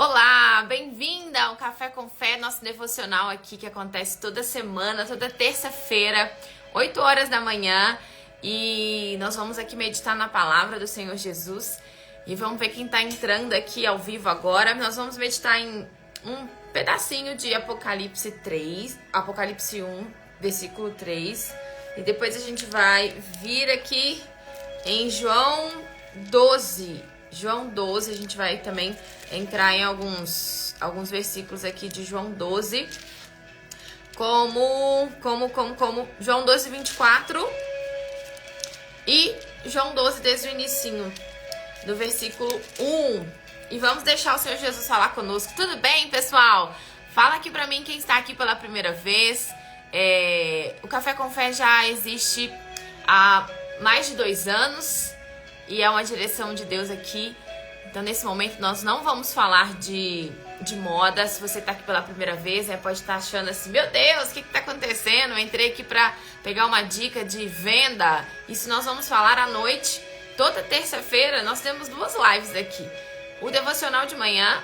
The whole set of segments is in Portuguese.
Olá, bem-vinda ao Café com Fé, nosso devocional aqui que acontece toda semana, toda terça-feira, 8 horas da manhã. E nós vamos aqui meditar na palavra do Senhor Jesus. E vamos ver quem está entrando aqui ao vivo agora. Nós vamos meditar em um pedacinho de Apocalipse 3, Apocalipse 1, versículo 3. E depois a gente vai vir aqui em João 12. João 12, a gente vai também entrar em alguns versículos aqui de João 12, como João 12, 24 e João 12 desde o inicinho, do versículo 1. E vamos deixar o Senhor Jesus falar conosco. Tudo bem, pessoal? Fala aqui pra mim quem está aqui pela primeira vez. O Café com Fé já existe há mais de 2 anos. E é uma direção de Deus aqui. Então, nesse momento, nós não vamos falar de moda. Se você está aqui pela primeira vez, pode estar achando assim, meu Deus, o que está acontecendo? Eu entrei aqui para pegar uma dica de venda. Isso nós vamos falar à noite. Toda terça-feira, nós temos 2 lives aqui. O devocional de manhã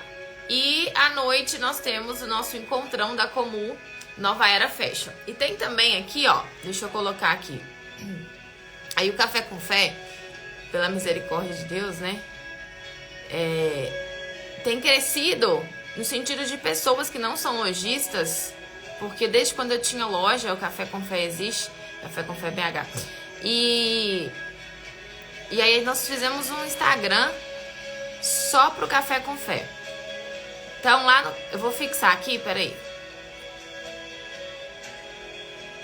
e à noite nós temos o nosso encontrão da Comum Nova Era Fashion. E tem também aqui, ó, deixa eu colocar aqui. Aí o Café com Fé, pela misericórdia de Deus, né? Tem crescido no sentido de pessoas que não são lojistas, porque desde quando eu tinha loja, o Café com Fé existe, Café com Fé BH. E aí nós fizemos um Instagram só pro Café com Fé. Então lá eu vou fixar aqui, peraí.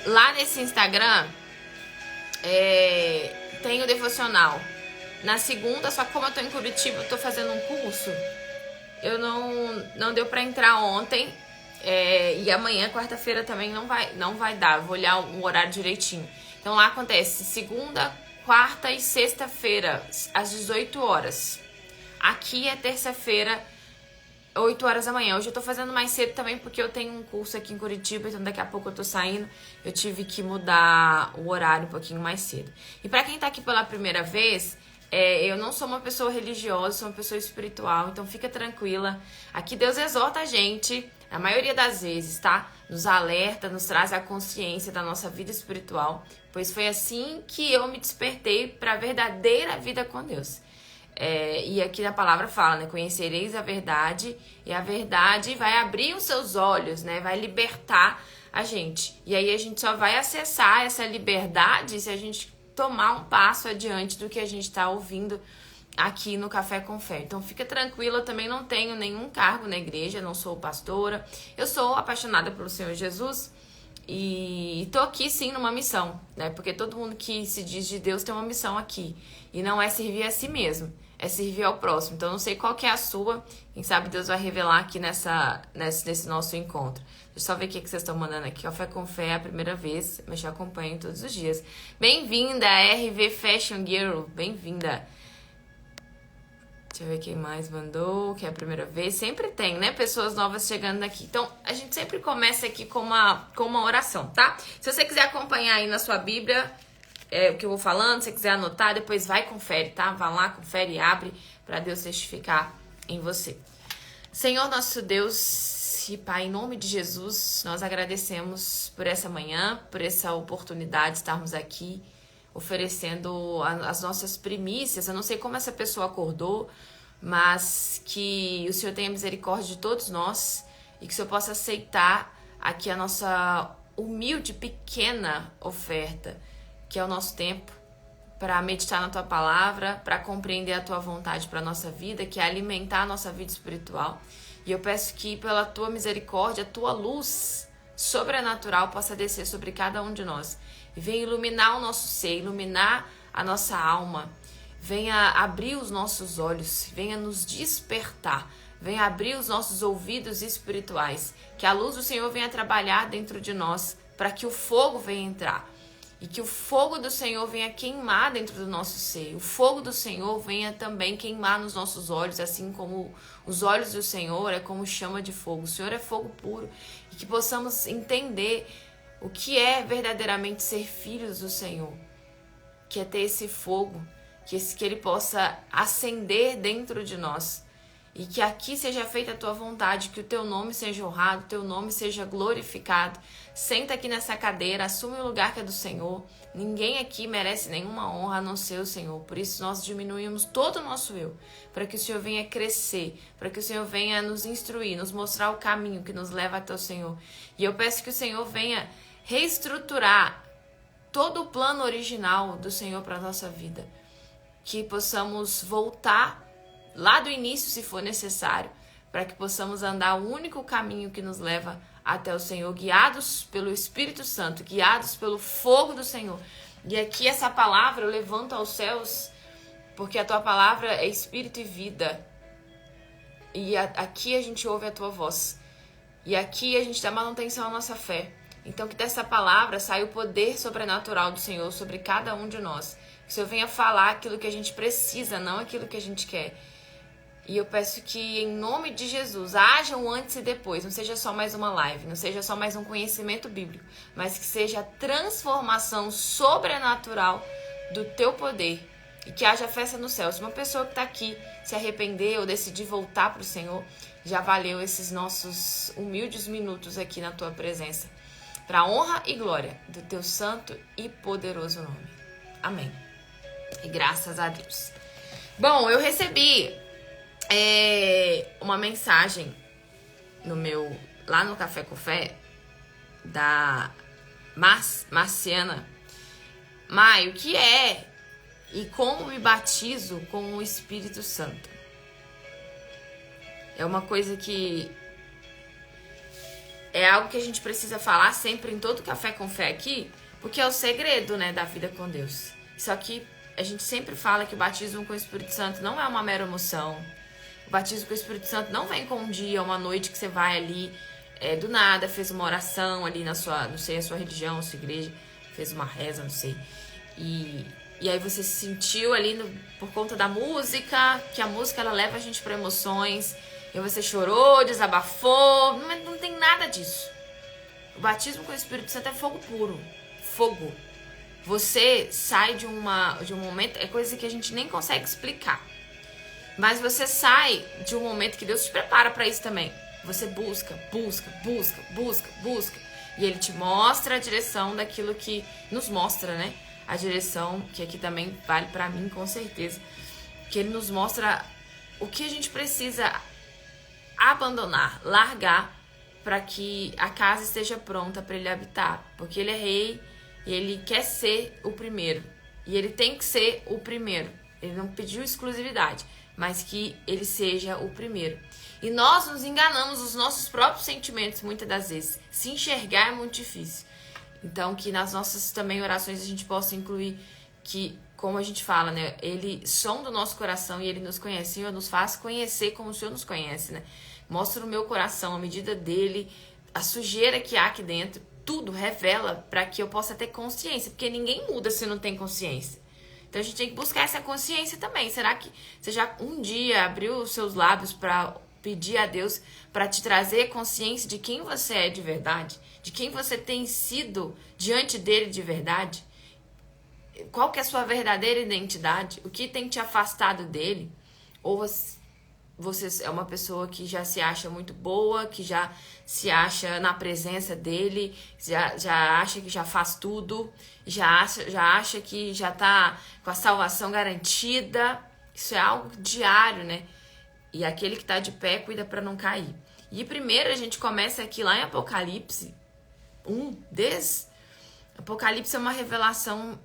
Lá nesse Instagram tem o devocional. Na segunda, só que como eu tô em Curitiba, eu tô fazendo um curso, eu não deu pra entrar ontem, e amanhã, quarta-feira, também não vai dar, eu vou olhar o horário direitinho. Então lá acontece segunda, quarta e sexta-feira, às 18 horas. Aqui é terça-feira, 8 horas da manhã. Hoje eu tô fazendo mais cedo também porque eu tenho um curso aqui em Curitiba, então daqui a pouco eu tô saindo. Eu tive que mudar o horário um pouquinho mais cedo. E pra quem tá aqui pela primeira vez, eu não sou uma pessoa religiosa, sou uma pessoa espiritual, então fica tranquila. Aqui Deus exorta a gente, a maioria das vezes, tá? Nos alerta, nos traz a consciência da nossa vida espiritual, pois foi assim que eu me despertei para a verdadeira vida com Deus. E aqui na palavra fala, né? Conhecereis a verdade e a verdade vai abrir os seus olhos, né? Vai libertar a gente. E aí a gente só vai acessar essa liberdade se a gente tomar um passo adiante do que a gente está ouvindo aqui no Café com Fé. Então fica tranquila, eu também não tenho nenhum cargo na igreja, não sou pastora. Eu sou apaixonada pelo Senhor Jesus e tô aqui sim numa missão, né? Porque todo mundo que se diz de Deus tem uma missão aqui. E não é servir a si mesmo, é servir ao próximo. Então eu não sei qual que é a sua, quem sabe Deus vai revelar aqui nesse nosso encontro. Deixa eu só ver o que vocês estão mandando aqui. Café com Fé é a primeira vez, mas já acompanho todos os dias. Bem-vinda, RV Fashion Girl. Bem-vinda. Deixa eu ver quem mais mandou, que é a primeira vez. Sempre tem, né? Pessoas novas chegando aqui. Então, a gente sempre começa aqui com uma oração, tá? Se você quiser acompanhar aí na sua Bíblia o que eu vou falando, se você quiser anotar, depois vai e confere, tá? Vai lá, confere e abre para Deus testificar em você. Senhor, nosso Deus e Pai, em nome de Jesus, nós agradecemos por essa manhã, por essa oportunidade de estarmos aqui oferecendo as nossas primícias. Eu não sei como essa pessoa acordou, mas que o Senhor tenha misericórdia de todos nós e que o Senhor possa aceitar aqui a nossa humilde, pequena oferta, que é o nosso tempo para meditar na Tua Palavra, para compreender a Tua vontade para a nossa vida, que é alimentar a nossa vida espiritual. E eu peço que pela Tua misericórdia, a Tua luz sobrenatural possa descer sobre cada um de nós. E venha iluminar o nosso ser, iluminar a nossa alma. Venha abrir os nossos olhos, venha nos despertar. Venha abrir os nossos ouvidos espirituais. Que a luz do Senhor venha trabalhar dentro de nós, para que o fogo venha entrar. E que o fogo do Senhor venha queimar dentro do nosso ser. O fogo do Senhor venha também queimar nos nossos olhos, assim como os olhos do Senhor é como chama de fogo. O Senhor é fogo puro. E que possamos entender o que é verdadeiramente ser filhos do Senhor. Que é ter esse fogo, que Ele possa acender dentro de nós. E que aqui seja feita a tua vontade, que o teu nome seja honrado, o teu nome seja glorificado. Senta aqui nessa cadeira, assume o lugar que é do Senhor. Ninguém aqui merece nenhuma honra a não ser o Senhor. Por isso nós diminuímos todo o nosso eu, para que o Senhor venha crescer, para que o Senhor venha nos instruir, nos mostrar o caminho que nos leva até o Senhor. E eu peço que o Senhor venha reestruturar todo o plano original do Senhor para a nossa vida. Que possamos voltar lá do início, se for necessário, para que possamos andar o único caminho que nos leva até o Senhor, guiados pelo Espírito Santo, guiados pelo fogo do Senhor. E aqui essa palavra eu levanto aos céus, porque a tua palavra é espírito e vida. E aqui a gente ouve a tua voz. E aqui a gente dá manutenção à nossa fé. Então que dessa palavra saia o poder sobrenatural do Senhor sobre cada um de nós. Que o Senhor venha falar aquilo que a gente precisa, não aquilo que a gente quer. E eu peço que, em nome de Jesus, haja um antes e depois. Não seja só mais uma live, não seja só mais um conhecimento bíblico, mas que seja a transformação sobrenatural do teu poder. E que haja festa no céu. Se uma pessoa que está aqui se arrepender ou decidir voltar para o Senhor, já valeu esses nossos humildes minutos aqui na tua presença. Para a honra e glória do teu santo e poderoso nome. Amém. E graças a Deus. Bom, eu recebi uma mensagem lá no Café com Fé da Marciana. Mai, o que é e como me batizo com o Espírito Santo? É uma coisa que é algo que a gente precisa falar sempre em todo Café com Fé aqui, porque é o segredo, né, da vida com Deus. Só que a gente sempre fala que o batismo com o Espírito Santo não é uma mera emoção. O batismo com o Espírito Santo não vem com um dia, uma noite que você vai ali do nada, fez uma oração ali na sua, não sei, a sua religião, a sua igreja, fez uma reza, não sei. E aí você se sentiu ali por conta da música, que a música ela leva a gente para emoções. E você chorou, desabafou, não tem nada disso. O batismo com o Espírito Santo é fogo puro, fogo. Você sai de um momento, é coisa que a gente nem consegue explicar. Mas você sai de um momento que Deus te prepara para isso também. Você busca. E Ele te mostra a direção daquilo que nos mostra, né? A direção, que aqui também vale para mim, com certeza. Que Ele nos mostra o que a gente precisa abandonar, largar, para que a casa esteja pronta para Ele habitar. Porque Ele é rei e Ele quer ser o primeiro. E Ele tem que ser o primeiro. Ele não pediu exclusividade, mas que Ele seja o primeiro. E nós nos enganamos os nossos próprios sentimentos muitas das vezes. Se enxergar é muito difícil. Então que nas nossas também orações a gente possa incluir que, como a gente fala, né? Ele sonda o nosso coração e Ele nos conhece. O Senhor nos faz conhecer como o Senhor nos conhece, né? Mostra o meu coração, a medida dele, a sujeira que há aqui dentro. Tudo revela para que eu possa ter consciência. Porque ninguém muda se não tem consciência. Então a gente tem que buscar essa consciência também. Será que você já um dia abriu os seus lábios para pedir a Deus para te trazer consciência de quem você é de verdade? De quem você tem sido diante dele de verdade? Qual que é a sua verdadeira identidade? O que tem te afastado dele? Ou você é uma pessoa que já se acha muito boa, que já se acha na presença dele, já acha que já faz tudo, já acha que já tá com a salvação garantida. Isso é algo diário, né? E aquele que tá de pé cuida para não cair. E primeiro a gente começa aqui lá em Apocalipse 1, Apocalipse é uma revelação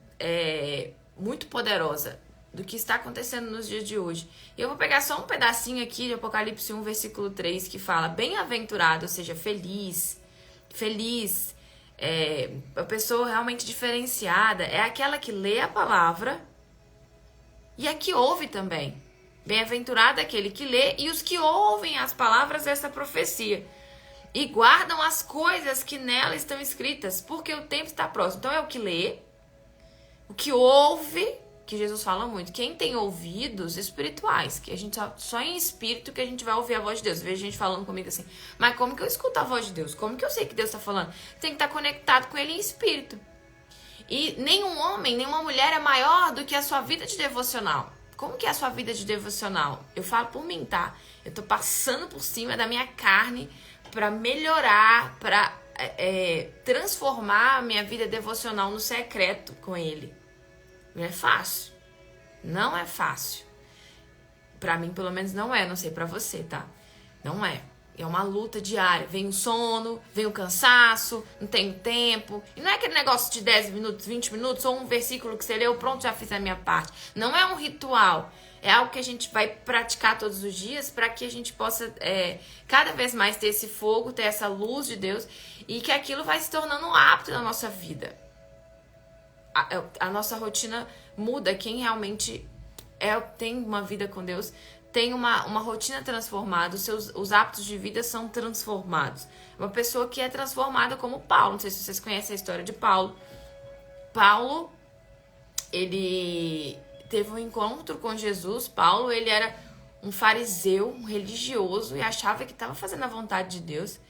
muito poderosa do que está acontecendo nos dias de hoje. E eu vou pegar só um pedacinho aqui de Apocalipse 1, versículo 3, que fala: bem-aventurado, ou seja, feliz, a pessoa realmente diferenciada é aquela que lê a palavra e a que ouve também. Bem-aventurado é aquele que lê e os que ouvem as palavras dessa profecia e guardam as coisas que nela estão escritas, porque o tempo está próximo. Então é o que lê, o que ouve, que Jesus fala muito. Quem tem ouvidos espirituais, que a gente só em espírito que a gente vai ouvir a voz de Deus. Vejo gente falando comigo assim: mas como que eu escuto a voz de Deus? Como que eu sei que Deus está falando? Tem que estar conectado com Ele em espírito. E nenhum homem, nenhuma mulher é maior do que a sua vida de devocional. Como que é a sua vida de devocional? Eu falo por mim, tá? Eu tô passando por cima da minha carne pra melhorar, pra transformar a minha vida devocional no secreto com Ele. Não é fácil. Não é fácil. Pra mim, pelo menos, não é. Não sei pra você, tá? Não é. É uma luta diária. Vem o sono, vem o cansaço, não tenho tempo. E não é aquele negócio de 10 minutos, 20 minutos, ou um versículo que você leu, pronto, já fiz a minha parte. Não é um ritual. É algo que a gente vai praticar todos os dias para que a gente possa cada vez mais ter esse fogo, ter essa luz de Deus e que aquilo vai se tornando um hábito na nossa vida. A nossa rotina muda. Quem realmente tem uma vida com Deus tem uma rotina transformada, os hábitos de vida são transformados. Uma pessoa que é transformada como Paulo. Não sei se vocês conhecem a história de Paulo. Paulo, ele teve um encontro com Jesus. Paulo, ele era um fariseu, um religioso, e achava que estava fazendo a vontade de Deus.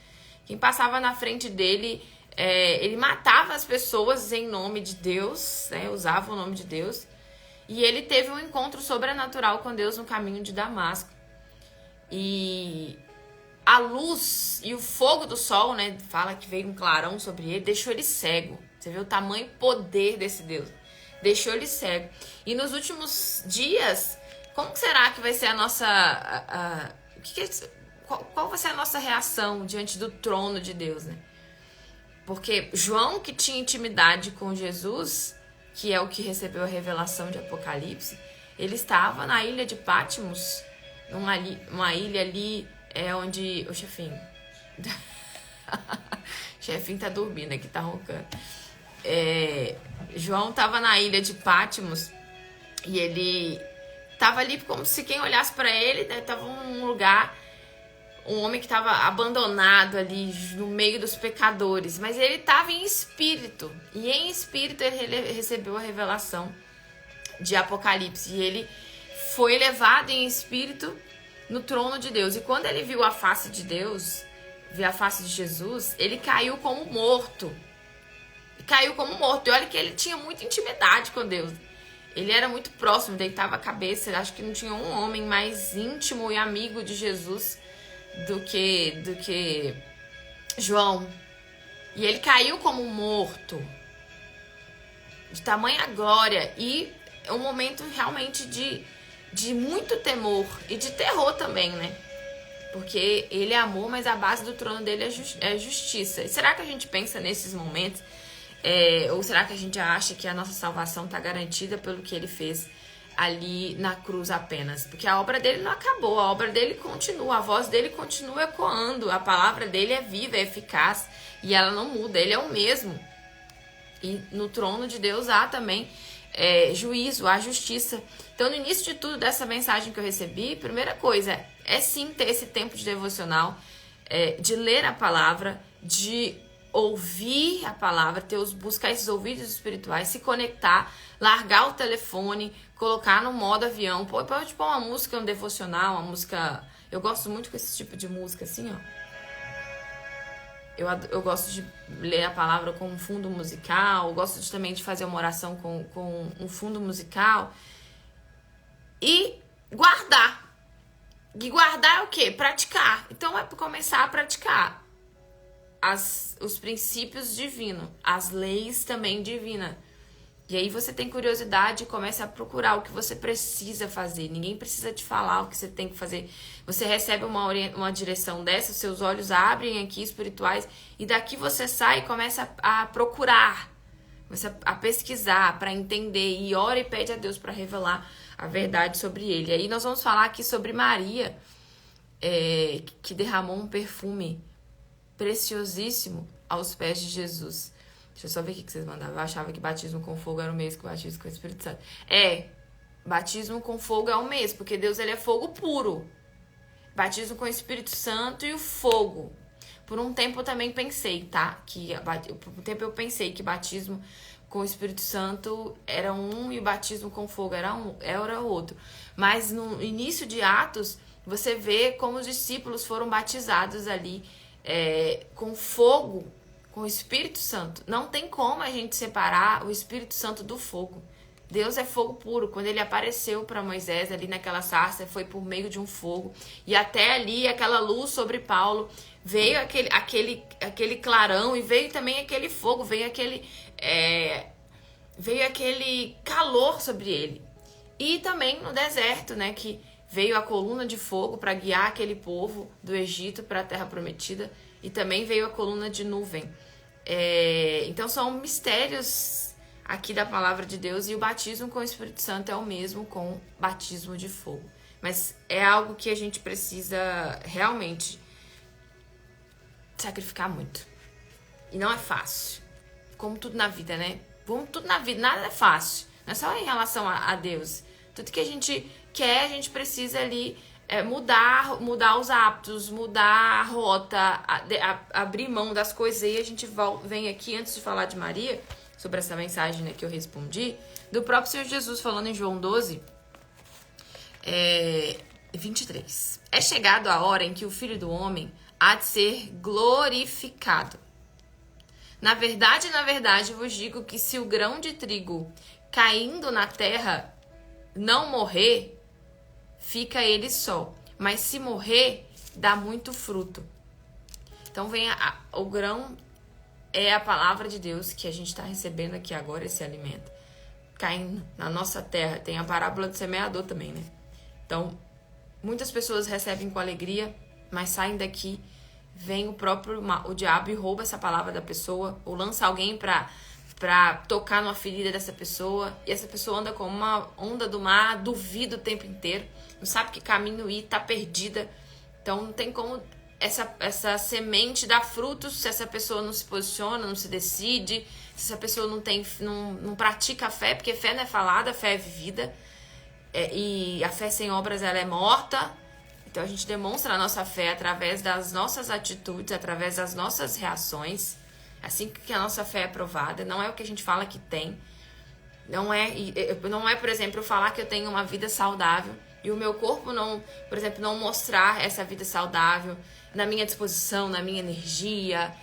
Quem passava na frente dele, ele matava as pessoas em nome de Deus, né? Usava o nome de Deus. E ele teve um encontro sobrenatural com Deus no caminho de Damasco. E a luz e o fogo do sol, né? Fala que veio um clarão sobre ele, deixou ele cego. Você vê o tamanho e poder desse Deus. Deixou ele cego. E nos últimos dias, como será que vai ser a nossa... qual vai ser a nossa reação diante do trono de Deus, né? Porque João, que tinha intimidade com Jesus, que é o que recebeu a revelação de Apocalipse, ele estava na ilha de Patmos, uma ilha ali onde... O chefinho... O chefinho tá dormindo aqui, tá roncando. João estava na ilha de Patmos e ele estava ali como se quem olhasse para ele, né, tava um lugar, um homem que estava abandonado ali no meio dos pecadores, mas ele estava em espírito, e em espírito ele recebeu a revelação de Apocalipse, e ele foi levado em espírito no trono de Deus. E quando ele viu a face de Deus, viu a face de Jesus, ele caiu como morto. Caiu como morto. E olha que ele tinha muita intimidade com Deus. Ele era muito próximo, deitava a cabeça. Acho que não tinha um homem mais íntimo e amigo de Jesus do que João. E ele caiu como morto, de tamanha glória. E é um momento realmente de muito temor e de terror também, né? Porque ele é amor, mas a base do trono dele é justiça. E será que a gente pensa nesses momentos? Ou será que a gente acha que a nossa salvação está garantida pelo que ele fez ali na cruz apenas? Porque a obra dele não acabou, a obra dele continua, a voz dele continua ecoando, a palavra dele é viva, é eficaz e ela não muda, ele é o mesmo. E no trono de Deus há também juízo, há justiça. Então, no início de tudo dessa mensagem que eu recebi, primeira coisa é sim ter esse tempo de devocional, de ler a palavra, de ouvir a palavra, buscar esses ouvidos espirituais, se conectar, largar o telefone, colocar no modo avião, pode pôr uma música, um devocional, uma música... Eu gosto muito com esse tipo de música, assim, ó. Eu gosto de ler a palavra com um fundo musical, eu gosto também de fazer uma oração com um fundo musical. E guardar. E guardar é o quê? Praticar. Então é começar a praticar os princípios divinos, as leis também divinas. E aí você tem curiosidade e começa a procurar o que você precisa fazer. Ninguém precisa te falar o que você tem que fazer. Você recebe uma direção dessa, seus olhos abrem aqui espirituais e daqui você sai e começa a procurar, começa a pesquisar para entender e ora e pede a Deus para revelar a verdade sobre ele. E aí nós vamos falar aqui sobre Maria, que derramou um perfume preciosíssimo aos pés de Jesus. Deixa eu só ver o que vocês mandavam. Eu achava que batismo com fogo era o mesmo que batismo com o Espírito Santo. Batismo com fogo é o mesmo, porque Deus ele é fogo puro. Batismo com o Espírito Santo e o fogo. Por um tempo eu também pensei, tá? Por um tempo eu pensei que batismo com o Espírito Santo era um e o batismo com fogo era outro. Mas no início de Atos, você vê como os discípulos foram batizados ali com fogo, com o Espírito Santo. Não tem como a gente separar o Espírito Santo do fogo. Deus é fogo puro. Quando ele apareceu para Moisés ali naquela sarça, foi por meio de um fogo. E até ali, aquela luz sobre Paulo, veio aquele clarão e veio também aquele fogo, veio aquele calor sobre ele. E também no deserto, né, que veio a coluna de fogo para guiar aquele povo do Egito para a Terra Prometida. E também veio a coluna de nuvem. Então são mistérios aqui da palavra de Deus, e o batismo com o Espírito Santo é o mesmo com o batismo de fogo. Mas é algo que a gente precisa realmente sacrificar muito. E não é fácil. Como tudo na vida, né? Como tudo na vida, nada é fácil. Não é só em relação a Deus. Tudo que a gente quer, a gente precisa ali mudar os hábitos, mudar a rota, abrir mão das coisas. E a gente vem aqui, antes de falar de Maria, sobre essa mensagem, né, que eu respondi, do próprio Senhor Jesus falando em João 12, 23. É chegado a hora em que o Filho do Homem há de ser glorificado. Na verdade, vos digo que se o grão de trigo caindo na terra não morrer, fica ele só. Mas se morrer, dá muito fruto. Então vem o grão é a palavra de Deus que a gente está recebendo aqui agora, esse alimento. Caindo na nossa terra. Tem a parábola do semeador também, né? Então, muitas pessoas recebem com alegria, mas saem daqui, vem o diabo e rouba essa palavra da pessoa, ou lança alguém pra tocar numa ferida dessa pessoa, e essa pessoa anda como uma onda do mar, duvida o tempo inteiro, não sabe que caminho ir, tá perdida. Então não tem como essa semente dar frutos se essa pessoa não se posiciona, não se decide, se essa pessoa não pratica a fé, porque fé não é falada, fé é vivida, e a fé sem obras ela é morta. Então a gente demonstra a nossa fé através das nossas atitudes, através das nossas reações. Assim que a nossa fé é provada, não é o que a gente fala que tem. Não é, por exemplo, eu falar que eu tenho uma vida saudável e o meu corpo não, por exemplo, não mostrar essa vida saudável na minha disposição, na minha energia,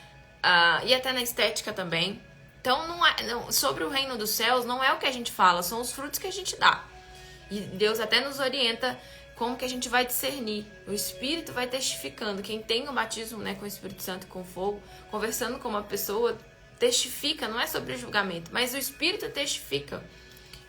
e até na estética também. Então, sobre o reino dos céus, não é o que a gente fala, são os frutos que a gente dá. E Deus até nos orienta como que a gente vai discernir. O Espírito vai testificando. Quem tem o batismo, né, com o Espírito Santo e com fogo, conversando com uma pessoa, testifica, não é sobre julgamento, mas o Espírito testifica.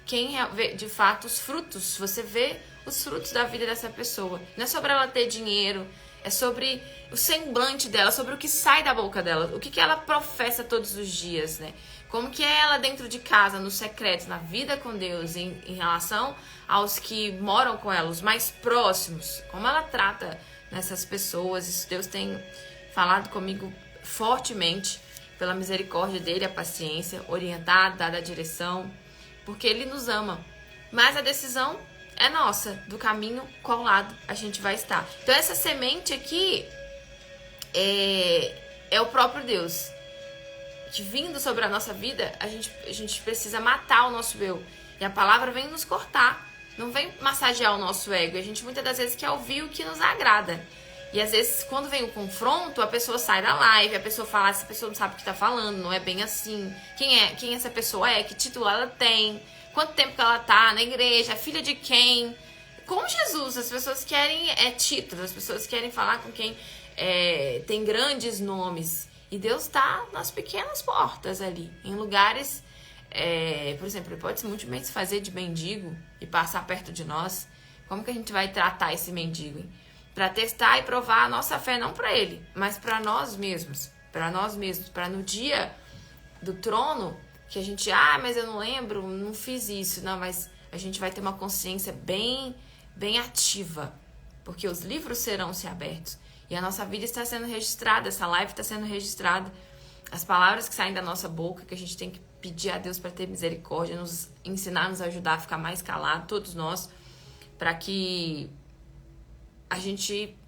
Quem vê, de fato, os frutos, você vê os frutos da vida dessa pessoa. Não é sobre ela ter dinheiro, é sobre o semblante dela, sobre o que sai da boca dela, o que ela professa todos os dias, né? Como que é ela dentro de casa, no secreto, na vida com Deus, em relação aos que moram com ela, os mais próximos. Como ela trata nessas pessoas. Isso Deus tem falado comigo fortemente, pela misericórdia dele, a paciência, orientado, dada a direção, porque ele nos ama. Mas a decisão é nossa, do caminho, qual lado a gente vai estar. Então essa semente aqui é o próprio Deus. Que vindo sobre a nossa vida, a gente precisa matar o nosso eu. E a palavra vem nos cortar, não vem massagear o nosso ego. A gente muitas das vezes quer ouvir o que nos agrada. E às vezes, quando vem o confronto, a pessoa sai da live, a pessoa fala, essa pessoa não sabe o que tá falando, não é bem assim. Quem essa pessoa é? Que título ela tem? Quanto tempo que ela tá na igreja? É filha de quem? Com Jesus, as pessoas querem títulos, as pessoas querem falar com quem tem grandes nomes. E Deus está nas pequenas portas ali, em lugares, por exemplo, ele pode muito bem se fazer de mendigo e passar perto de nós. Como que a gente vai tratar esse mendigo, hein? Para testar e provar a nossa fé, não para ele, mas para nós mesmos, para no dia do trono, que a gente, mas eu não lembro, não fiz isso, não, mas a gente vai ter uma consciência bem, bem ativa, porque os livros serão se abertos. E a nossa vida está sendo registrada, essa live está sendo registrada. As palavras que saem da nossa boca, que a gente tem que pedir a Deus para ter misericórdia, nos ensinar, nos ajudar a ficar mais calado, todos nós, para que a gente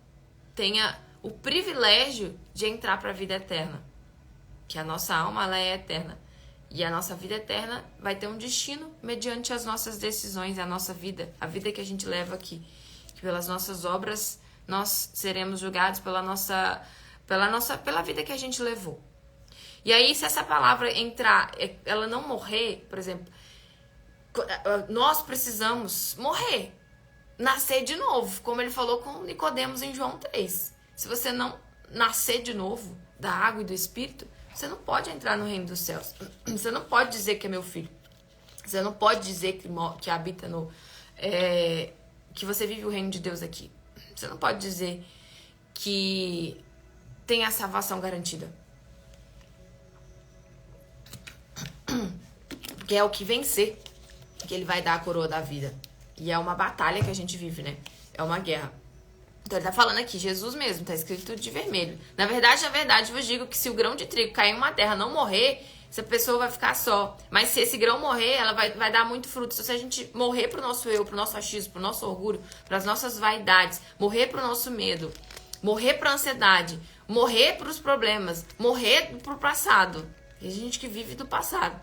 tenha o privilégio de entrar para a vida eterna. Que a nossa alma ela é eterna. E a nossa vida eterna vai ter um destino mediante as nossas decisões, a nossa vida, a vida que a gente leva aqui. Que pelas nossas obras nós seremos julgados pela vida que a gente levou. E aí, se essa palavra entrar, ela não morrer, por exemplo, Nós precisamos morrer, nascer de novo, como ele falou com Nicodemos em João 3. Se você não nascer de novo da água e do Espírito, você não pode entrar no reino dos céus. Você não pode dizer que é meu filho. Você não pode dizer que habita no... que você vive o reino de Deus aqui. Você não pode dizer que tem a salvação garantida. Que é o que vencer, que ele vai dar a coroa da vida. E é uma batalha que a gente vive, né? É uma guerra. Então ele tá falando aqui, Jesus mesmo, tá escrito de vermelho. Na verdade, eu vos digo que se o grão de trigo cair em uma terra não morrer, essa pessoa vai ficar só. Mas se esse grão morrer, ela vai dar muito fruto. Se a gente morrer pro nosso eu, pro nosso achismo, pro nosso orgulho, pras nossas vaidades, morrer pro nosso medo, morrer pra ansiedade, morrer pros problemas, morrer pro passado. Tem gente que vive do passado.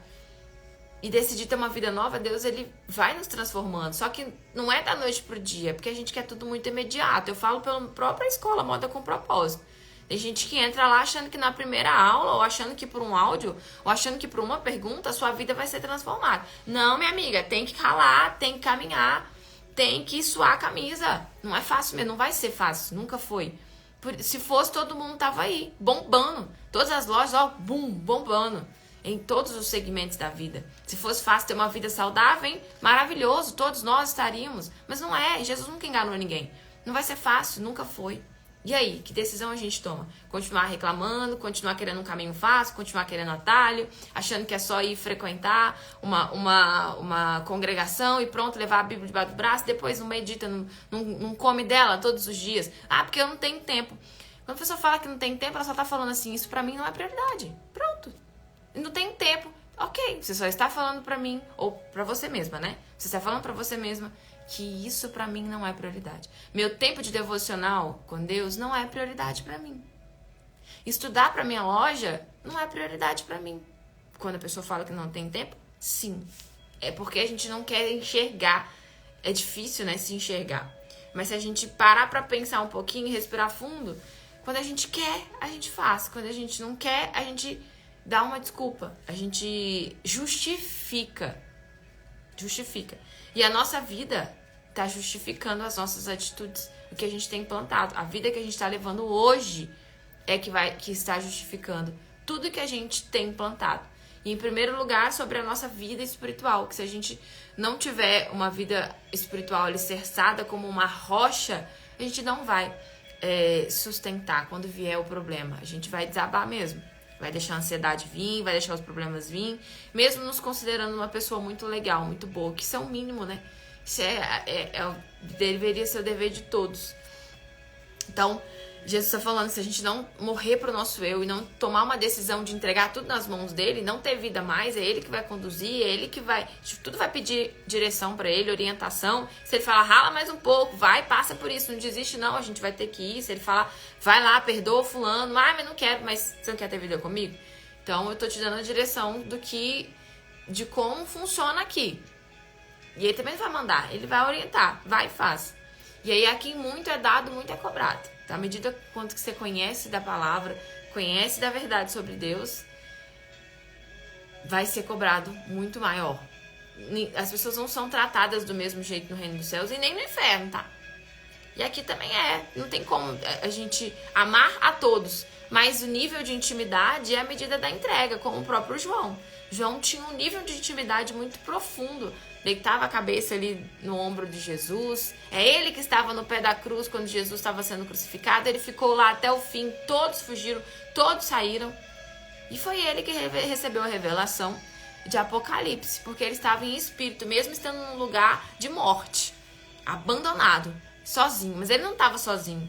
E decidir ter uma vida nova, Deus, ele vai nos transformando. Só que não é da noite pro dia, porque a gente quer tudo muito imediato. Eu falo pela própria escola, Moda com Propósito. Tem gente que entra lá achando que na primeira aula, ou achando que por um áudio, ou achando que por uma pergunta, a sua vida vai ser transformada. Não, minha amiga, tem que ralar, tem que caminhar, tem que suar a camisa. Não é fácil mesmo, não vai ser fácil, nunca foi. Se fosse, todo mundo tava aí, bombando. Todas as lojas, ó, bum, bombando. Em todos os segmentos da vida. Se fosse fácil ter uma vida saudável, hein? Maravilhoso, todos nós estaríamos. Mas não é, Jesus nunca enganou ninguém. Não vai ser fácil, nunca foi. E aí, que decisão a gente toma? Continuar reclamando, continuar querendo um caminho fácil, continuar querendo atalho, achando que é só ir frequentar uma congregação e pronto, levar a Bíblia debaixo do braço, depois não medita, não come dela todos os dias. Ah, porque eu não tenho tempo. Quando a pessoa fala que não tem tempo, ela só tá falando assim, isso pra mim não é prioridade. Pronto. Não tem tempo. Ok, você só está falando pra mim, ou pra você mesma, né? Você está falando pra você mesma que isso pra mim não é prioridade. Meu tempo de devocional com Deus não é prioridade pra mim. Estudar pra minha loja não é prioridade pra mim. Quando a pessoa fala que não tem tempo, sim. É porque a gente não quer enxergar. É difícil, né, se enxergar. Mas se a gente parar pra pensar um pouquinho e respirar fundo, quando a gente quer, a gente faz. Quando a gente não quer, a gente dá uma desculpa. A gente justifica. Justifica. E a nossa vida está justificando as nossas atitudes, o que a gente tem plantado. A vida que a gente está levando hoje é que está justificando tudo que a gente tem plantado. E em primeiro lugar, sobre a nossa vida espiritual, que se a gente não tiver uma vida espiritual alicerçada como uma rocha, a gente não vai sustentar quando vier o problema. A gente vai desabar mesmo. Vai deixar a ansiedade vir, vai deixar os problemas vir, mesmo nos considerando uma pessoa muito legal, muito boa, que isso é o mínimo, né? Isso deveria ser o dever de todos. Então, Jesus está falando, se a gente não morrer pro nosso eu e não tomar uma decisão de entregar tudo nas mãos dele, não ter vida mais, é ele que vai conduzir, é ele que vai... Tudo vai pedir direção para ele, orientação. Se ele falar, rala mais um pouco, vai, passa por isso, não desiste não, a gente vai ter que ir. Se ele falar, vai lá, perdoa o fulano, mas não quero, mas você não quer ter vida comigo? Então, eu tô te dando a direção de como funciona aqui. E ele também vai mandar, ele vai orientar, vai e faz. E aí, aqui muito é dado, muito é cobrado. À medida quanto que você conhece da palavra, conhece da verdade sobre Deus, vai ser cobrado muito maior. As pessoas não são tratadas do mesmo jeito no reino dos céus e nem no inferno, tá? E aqui também não tem como a gente amar a todos, mas o nível de intimidade é a medida da entrega, como o próprio João. João tinha um nível de intimidade muito profundo, deitava a cabeça ali no ombro de Jesus. É ele que estava no pé da cruz quando Jesus estava sendo crucificado. Ele ficou lá até o fim, todos fugiram, todos saíram. E foi ele que recebeu a revelação de Apocalipse, porque ele estava em espírito, mesmo estando num lugar de morte, abandonado, sozinho. Mas ele não estava sozinho.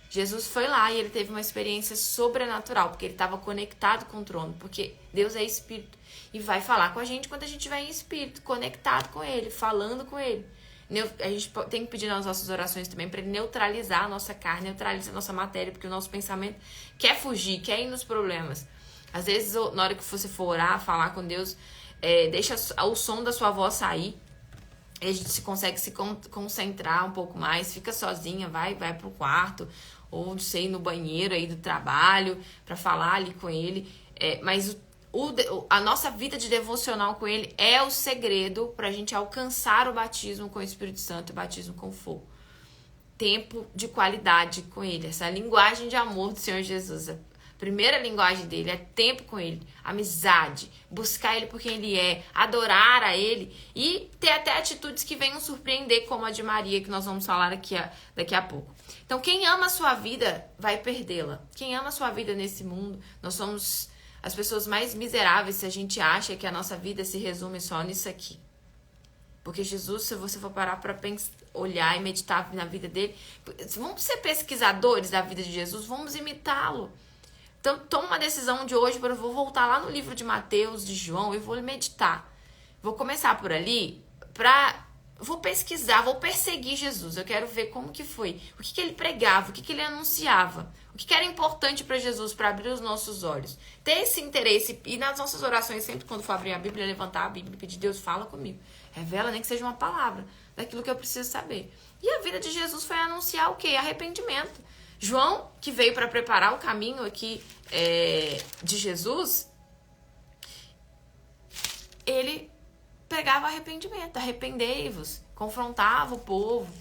Jesus foi lá e ele teve uma experiência sobrenatural, porque ele estava conectado com o trono, porque Deus é espírito e vai falar com a gente quando a gente estiver em espírito, conectado com ele, falando com ele. A gente tem que pedir nas nossas orações também para ele neutralizar a nossa carne, neutralizar a nossa matéria, porque o nosso pensamento quer fugir, quer ir nos problemas. Às vezes, na hora que você for orar, falar com Deus, deixa o som da sua voz sair. A gente consegue se concentrar um pouco mais, fica sozinha, vai pro quarto, ou não sei, no banheiro aí do trabalho, pra falar ali com ele. Mas A nossa vida de devocional com ele é o segredo pra gente alcançar o batismo com o Espírito Santo e o batismo com fogo. Tempo de qualidade com ele, essa linguagem de amor do Senhor Jesus. A primeira linguagem dele é tempo com ele, amizade, buscar ele por quem ele é, adorar a ele e ter até atitudes que venham surpreender, como a de Maria, que nós vamos falar daqui a pouco. Então, quem ama a sua vida vai perdê-la. Quem ama a sua vida nesse mundo, nós somos as pessoas mais miseráveis se a gente acha que a nossa vida se resume só nisso aqui. Porque Jesus, se você for parar para olhar e meditar na vida dele, vamos ser pesquisadores da vida de Jesus, vamos imitá-lo. Então, toma uma decisão de hoje, eu vou voltar lá no livro de Mateus, de João, e vou meditar. Vou começar por ali, vou pesquisar, vou perseguir Jesus. Eu quero ver como que foi, o que ele pregava, o que ele anunciava, o que era importante para Jesus, para abrir os nossos olhos. Ter esse interesse, e nas nossas orações, sempre quando for abrir a Bíblia, levantar a Bíblia e pedir, Deus, fala comigo. Revela, nem que seja uma palavra, daquilo que eu preciso saber. E a vida de Jesus foi anunciar o quê? Arrependimento. João, que veio para preparar o caminho aqui de Jesus, ele pregava arrependimento, arrependei-vos, confrontava o povo,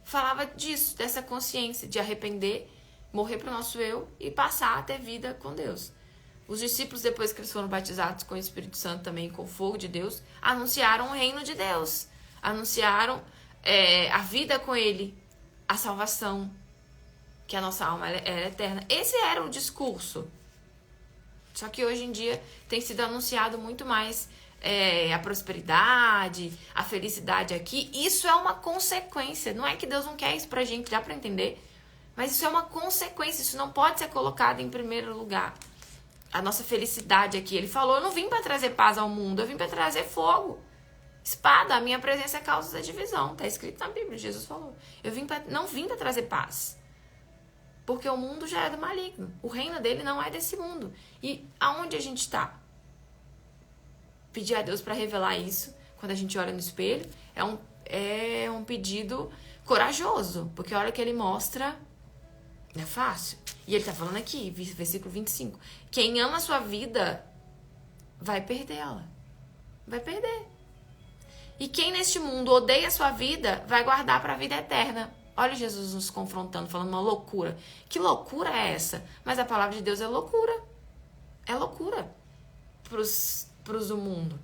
falava disso, dessa consciência de arrepender, morrer para o nosso eu e passar a ter vida com Deus. Os discípulos, depois que eles foram batizados com o Espírito Santo também, com o fogo de Deus, anunciaram o reino de Deus, anunciaram a vida com ele, a salvação, que a nossa alma era eterna. Esse era o discurso. Só que hoje em dia tem sido anunciado muito mais a prosperidade, a felicidade aqui. Isso é uma consequência. Não é que Deus não quer isso pra gente, dá pra entender. Mas isso é uma consequência. Isso não pode ser colocado em primeiro lugar. A nossa felicidade aqui. Ele falou, eu não vim pra trazer paz ao mundo, eu vim pra trazer fogo. Espada, a minha presença é causa da divisão. Tá escrito na Bíblia, Jesus falou. Não vim pra trazer paz. Porque o mundo já é do maligno. O reino dele não é desse mundo. E aonde a gente está? Pedir a Deus para revelar isso, quando a gente olha no espelho, é um pedido corajoso. Porque a hora que ele mostra, não é fácil. E ele tá falando aqui, versículo 25. Quem ama a sua vida, vai perdê-la. Vai perder. E quem neste mundo odeia a sua vida, vai guardar para a vida eterna. Olha Jesus nos confrontando, falando uma loucura. Que loucura é essa? Mas a palavra de Deus é loucura. É loucura pros do mundo.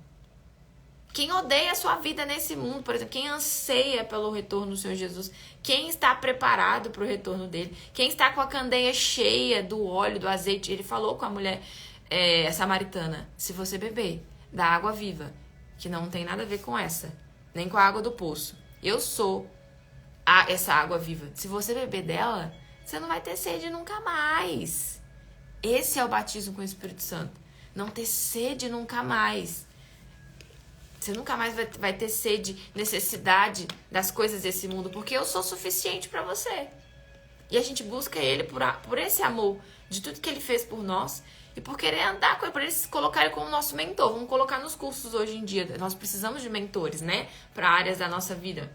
Quem odeia a sua vida nesse mundo, por exemplo, quem anseia pelo retorno do Senhor Jesus, quem está preparado para o retorno dele, quem está com a candeia cheia do óleo, do azeite, ele falou com a mulher samaritana, se você beber da água viva, que não tem nada a ver com essa, nem com a água do poço, eu sou essa água viva. Se você beber dela, você não vai ter sede nunca mais. Esse é o batismo com o Espírito Santo. Não ter sede nunca mais. Você nunca mais vai ter sede, necessidade das coisas desse mundo, porque eu sou suficiente para você. E a gente busca ele por esse amor de tudo que ele fez por nós e por querer andar com ele, por ele se colocar ele como nosso mentor. Vamos colocar nos cursos hoje em dia. Nós precisamos de mentores, né? Para áreas da nossa vida.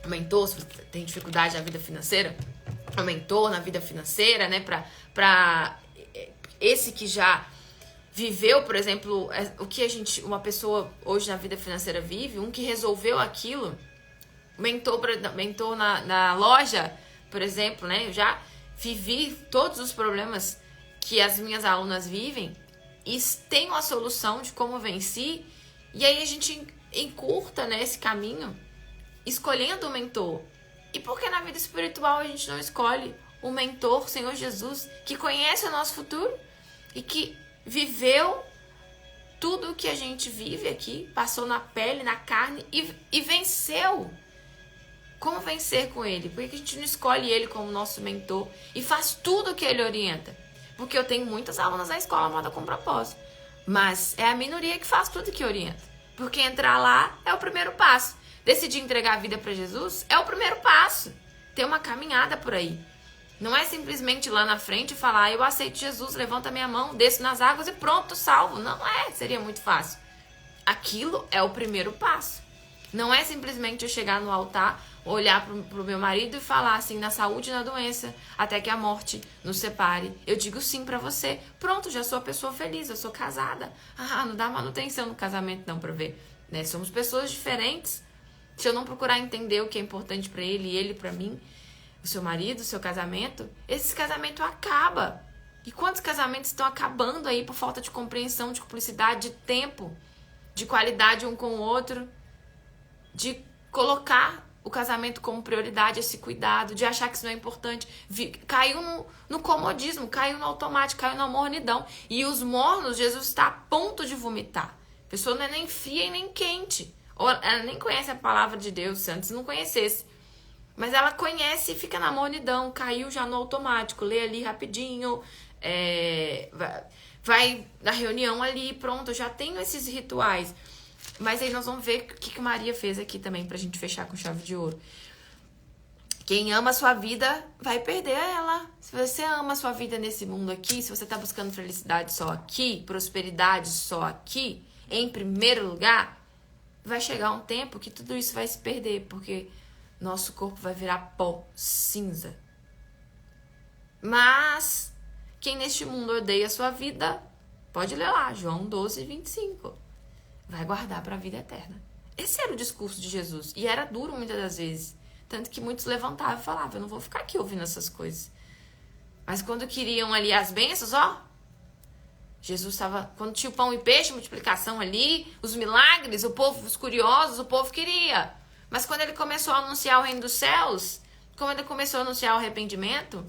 Um mentor, se você tem dificuldade na vida financeira, um mentor na vida financeira, né? Para esse que já viveu, por exemplo, o que uma pessoa hoje na vida financeira vive, um que resolveu aquilo, mentor na loja, por exemplo, né? Eu já vivi todos os problemas que as minhas alunas vivem e tenho a solução de como venci, e aí a gente encurta, né, esse caminho escolhendo o mentor. E por que na vida espiritual a gente não escolhe o mentor, Senhor Jesus, que conhece o nosso futuro e que viveu tudo o que a gente vive aqui, passou na pele, na carne e venceu? Como vencer com ele? Por que a gente não escolhe ele como nosso mentor e faz tudo o que ele orienta? Porque eu tenho muitas alunas na escola Moda com Propósito, mas é a minoria que faz tudo que orienta. Porque entrar lá é o primeiro passo. Decidir entregar a vida para Jesus é o primeiro passo. Tem uma caminhada por aí. Não é simplesmente ir lá na frente e falar, eu aceito Jesus, levanta minha mão, desço nas águas e pronto, salvo. Não é, seria muito fácil. Aquilo é o primeiro passo. Não é simplesmente eu chegar no altar, olhar pro meu marido e falar assim, na saúde e na doença, até que a morte nos separe. Eu digo sim pra você. Pronto, já sou a pessoa feliz, eu sou casada. Ah, não dá manutenção no casamento não pra ver. Né? Somos pessoas diferentes. Se eu não procurar entender o que é importante pra ele e ele pra mim, o seu marido, o seu casamento, esse casamento acaba. E quantos casamentos estão acabando aí por falta de compreensão, de cumplicidade, de tempo, de qualidade um com o outro, de colocar o casamento como prioridade, esse cuidado, de achar que isso não é importante. Caiu no comodismo, caiu no automático, caiu na mornidão. E os mornos, Jesus está a ponto de vomitar. A pessoa não é nem fria e nem quente. Ou ela nem conhece a palavra de Deus, se antes não conhecesse. Mas ela conhece e fica na mornidão, caiu já no automático, lê ali rapidinho, vai na reunião ali, pronto, eu já tenho esses rituais. Mas aí nós vamos ver o que Maria fez aqui também pra gente fechar com chave de ouro. Quem ama a sua vida vai perder ela. Se você ama a sua vida nesse mundo aqui, se você tá buscando felicidade só aqui, prosperidade só aqui, em primeiro lugar, vai chegar um tempo que tudo isso vai se perder, porque nosso corpo vai virar pó, cinza. Mas quem neste mundo odeia a sua vida, pode ler lá, João 12, 25. Vai guardar para a vida eterna. Esse era o discurso de Jesus. E era duro muitas das vezes. Tanto que muitos levantavam e falavam, eu não vou ficar aqui ouvindo essas coisas. Mas quando queriam ali as bênçãos, ó, Jesus estava, quando tinha o pão e peixe, multiplicação ali, os milagres, o povo, os curiosos, o povo queria. Mas quando ele começou a anunciar o reino dos céus, quando ele começou a anunciar o arrependimento,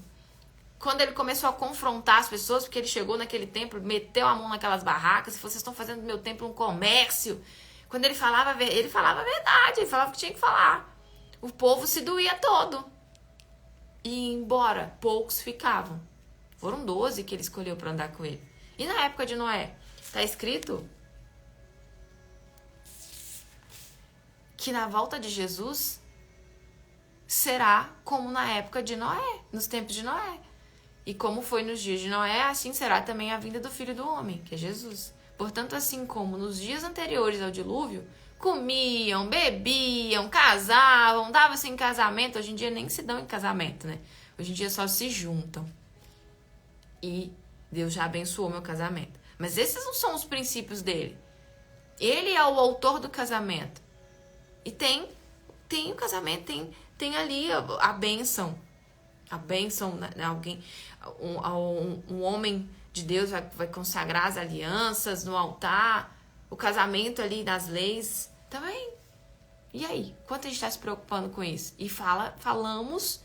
quando ele começou a confrontar as pessoas, porque ele chegou naquele templo, meteu a mão naquelas barracas, e falou, vocês estão fazendo do meu templo um comércio. Quando ele falava a verdade, ele falava o que tinha que falar. O povo se doía todo. E embora poucos ficavam. Foram 12 que ele escolheu para andar com ele. E na época de Noé, está escrito que na volta de Jesus será como na época de Noé, nos tempos de Noé. E como foi nos dias de Noé, assim será também a vinda do Filho do Homem, que é Jesus. Portanto, assim como nos dias anteriores ao dilúvio, comiam, bebiam, casavam, davam-se em casamento. Hoje em dia nem se dão em casamento, né? Hoje em dia só se juntam. E Deus já abençoou meu casamento. Mas esses não são os princípios dele. Ele é o autor do casamento. E tem o casamento, tem ali a bênção. A bênção, né? Um homem de Deus vai consagrar as alianças no altar, o casamento ali das leis também. E aí? Quanto a gente está se preocupando com isso? E falamos,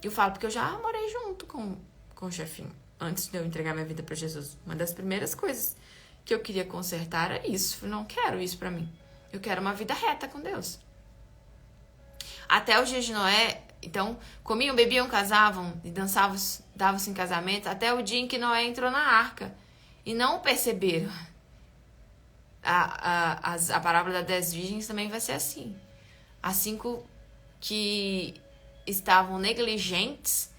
eu falo porque eu já morei junto com o chefinho, antes de eu entregar minha vida para Jesus. Uma das primeiras coisas que eu queria consertar era isso. Eu não quero isso para mim. Eu quero uma vida reta com Deus. Até os dias de Noé, então, comiam, bebiam, casavam e dançavam, davam-se em casamento, até o dia em que Noé entrou na arca. E não perceberam. A parábola das 10 virgens também vai ser assim. As 5 que estavam negligentes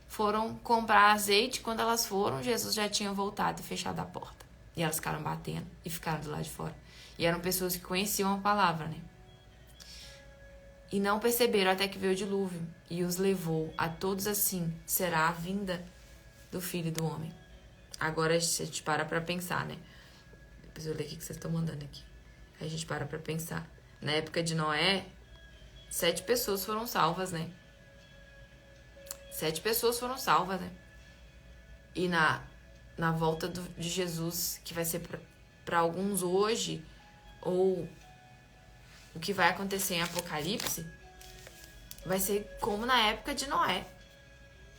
foram comprar azeite. Quando elas foram, Jesus já tinha voltado e fechado a porta. E elas ficaram batendo e ficaram do lado de fora. E eram pessoas que conheciam a palavra, né? E não perceberam até que veio o dilúvio e os levou. A todos assim será a vinda do Filho do Homem. Agora a gente para pra pensar, né? Depois eu ler o que vocês estão mandando aqui. Aí a gente para pra pensar. Na época de Noé, 7 pessoas foram salvas, né? 7 pessoas foram salvas, né? E na volta de Jesus, que vai ser para alguns hoje, ou o que vai acontecer em Apocalipse, vai ser como na época de Noé.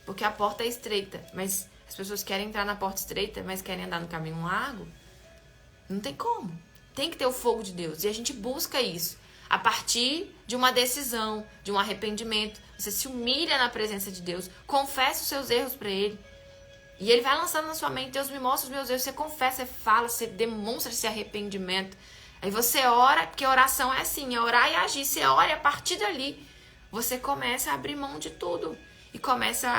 Porque a porta é estreita, mas as pessoas querem entrar na porta estreita, mas querem andar no caminho largo. Não tem como. Tem que ter o fogo de Deus. E a gente busca isso a partir de uma decisão, de um arrependimento. Você se humilha na presença de Deus, confessa os seus erros para Ele. E Ele vai lançando na sua mente, Deus me mostra os meus erros. Você confessa, você fala, você demonstra esse arrependimento. Aí você ora, porque oração é assim, é orar e agir. Você ora e a partir dali você começa a abrir mão de tudo. E começa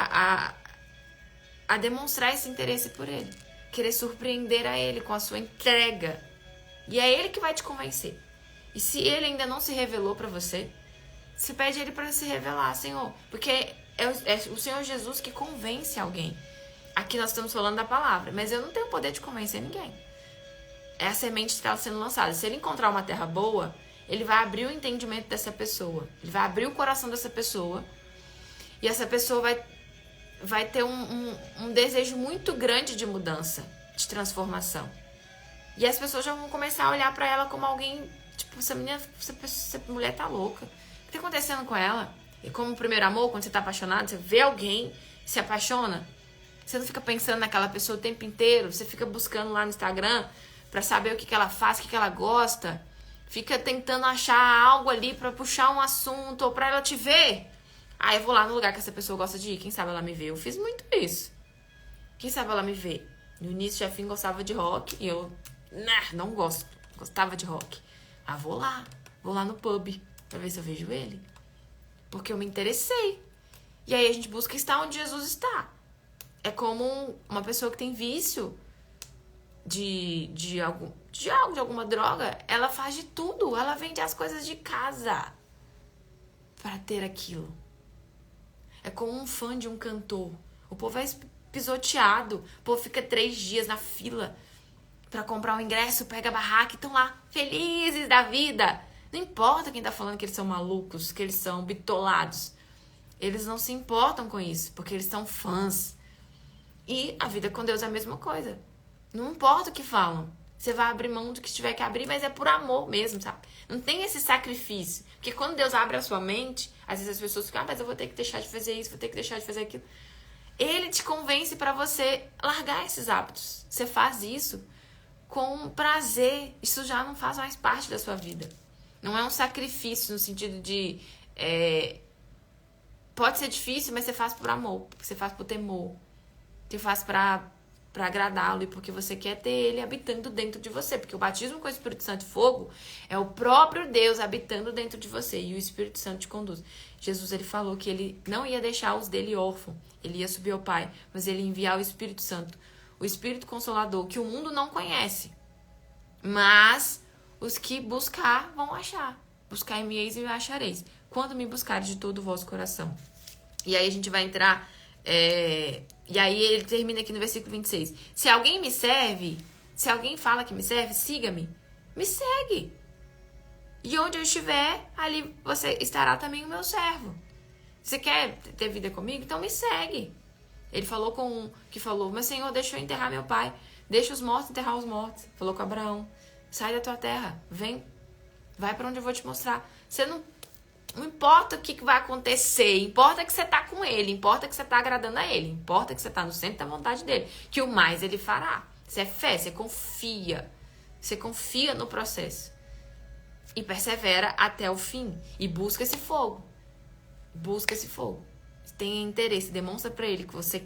a demonstrar esse interesse por Ele. Querer surpreender a Ele com a sua entrega. E é Ele que vai te convencer. E se Ele ainda não se revelou para você, Você pede ele para se revelar, Senhor. Porque é o Senhor Jesus que convence alguém. Aqui nós estamos falando da palavra, mas eu não tenho o poder de convencer ninguém. É a semente que está sendo lançada. Se ele encontrar uma terra boa, ele vai abrir o entendimento dessa pessoa. Ele vai abrir o coração dessa pessoa. E essa pessoa vai ter um desejo muito grande de mudança, de transformação. E as pessoas já vão começar a olhar pra ela como alguém, tipo, essa mulher tá louca. O que tá acontecendo com ela? E como o primeiro amor, quando você tá apaixonado, você vê alguém, se apaixona, você não fica pensando naquela pessoa o tempo inteiro, você fica buscando lá no Instagram pra saber o que ela faz, o que ela gosta, fica tentando achar algo ali pra puxar um assunto ou pra ela te ver. Ah, eu vou lá no lugar que essa pessoa gosta de ir, quem sabe ela me vê. Eu fiz muito isso. Quem sabe ela me vê. No início, o chefinho gostava de rock e eu não gosto. Gostava de rock. Ah, vou lá no pub pra ver se eu vejo ele. Porque eu me interessei. E aí a gente busca estar onde Jesus está. É como uma pessoa que tem vício de alguma droga. Ela faz de tudo. Ela vende as coisas de casa pra ter aquilo. É como um fã de um cantor. O povo é pisoteado. O povo fica 3 dias na fila pra comprar um ingresso, pega a barraca e estão lá, felizes da vida. Não importa quem tá falando que eles são malucos, que eles são bitolados. Eles não se importam com isso, porque eles são fãs. E a vida com Deus é a mesma coisa. Não importa o que falam. Você vai abrir mão do que tiver que abrir, mas é por amor mesmo, sabe? Não tem esse sacrifício. Porque quando Deus abre a sua mente, às vezes as pessoas ficam, mas eu vou ter que deixar de fazer isso, vou ter que deixar de fazer aquilo. Ele te convence para você largar esses hábitos. Você faz isso com prazer. Isso já não faz mais parte da sua vida. Não é um sacrifício no sentido de... pode ser difícil, mas você faz por amor. Você faz por temor. Você faz pra agradá-lo e porque você quer ter ele habitando dentro de você. Porque o batismo com o Espírito Santo e fogo é o próprio Deus habitando dentro de você. E o Espírito Santo te conduz. Jesus, ele falou que ele não ia deixar os dele órfãos. Ele ia subir ao Pai. Mas ele ia enviar o Espírito Santo. O Espírito Consolador, que o mundo não conhece. Mas os que buscar vão achar. Buscar-me-eis e me achareis. Quando me buscares de todo o vosso coração. E aí a gente vai entrar... E aí ele termina aqui no versículo 26. Se alguém me serve, se alguém fala que me serve, siga-me. Me segue. E onde eu estiver, ali você estará também o meu servo. Você quer ter vida comigo? Então me segue. Ele falou com um que falou, mas Senhor, deixa eu enterrar meu pai. Deixa os mortos enterrar os mortos. Falou com Abraão, sai da tua terra, vem, vai para onde eu vou te mostrar. Você não importa o que vai acontecer, importa que você tá com ele, importa que você tá agradando a ele, importa que você tá no centro da vontade dele, que o mais ele fará. Isso é fé, você confia no processo e persevera até o fim e busca esse fogo, tenha interesse, demonstra pra ele que você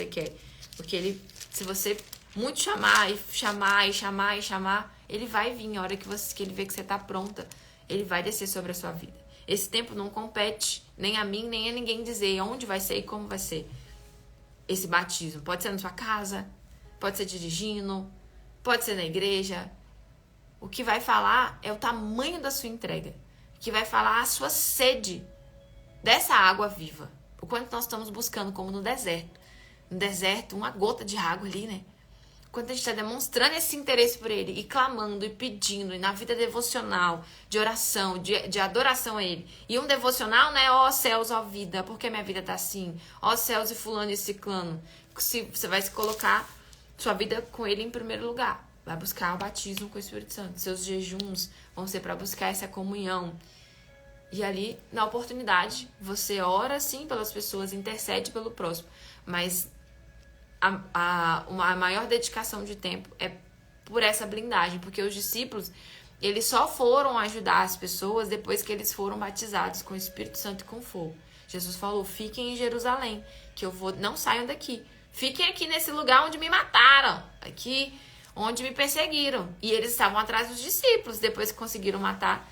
quer, porque ele, se você muito chamar, ele vai vir a hora que ele vê que você tá pronta. Ele vai descer sobre a sua vida. Esse tempo não compete nem a mim, nem a ninguém dizer onde vai ser e como vai ser esse batismo. Pode ser na sua casa, pode ser dirigindo, pode ser na igreja. O que vai falar é o tamanho da sua entrega. O que vai falar a sua sede dessa água viva. O quanto nós estamos buscando, como no deserto. No deserto, uma gota de água ali, né? Quando a gente está demonstrando esse interesse por ele e clamando e pedindo, e na vida devocional, de oração, de adoração a ele. E um devocional, né? Ó céus, ó vida, por que minha vida tá assim? Ó céus e fulano e ciclano. Você vai se colocar sua vida com ele em primeiro lugar. Vai buscar o batismo com o Espírito Santo. Seus jejuns vão ser para buscar essa comunhão. E ali, na oportunidade, você ora sim pelas pessoas, intercede pelo próximo. Mas a maior dedicação de tempo é por essa blindagem, porque os discípulos, eles só foram ajudar as pessoas depois que eles foram batizados com o Espírito Santo e com fogo. Jesus falou, fiquem em Jerusalém, que não saiam daqui. Fiquem aqui nesse lugar onde me mataram, aqui onde me perseguiram. E eles estavam atrás dos discípulos, depois que conseguiram matar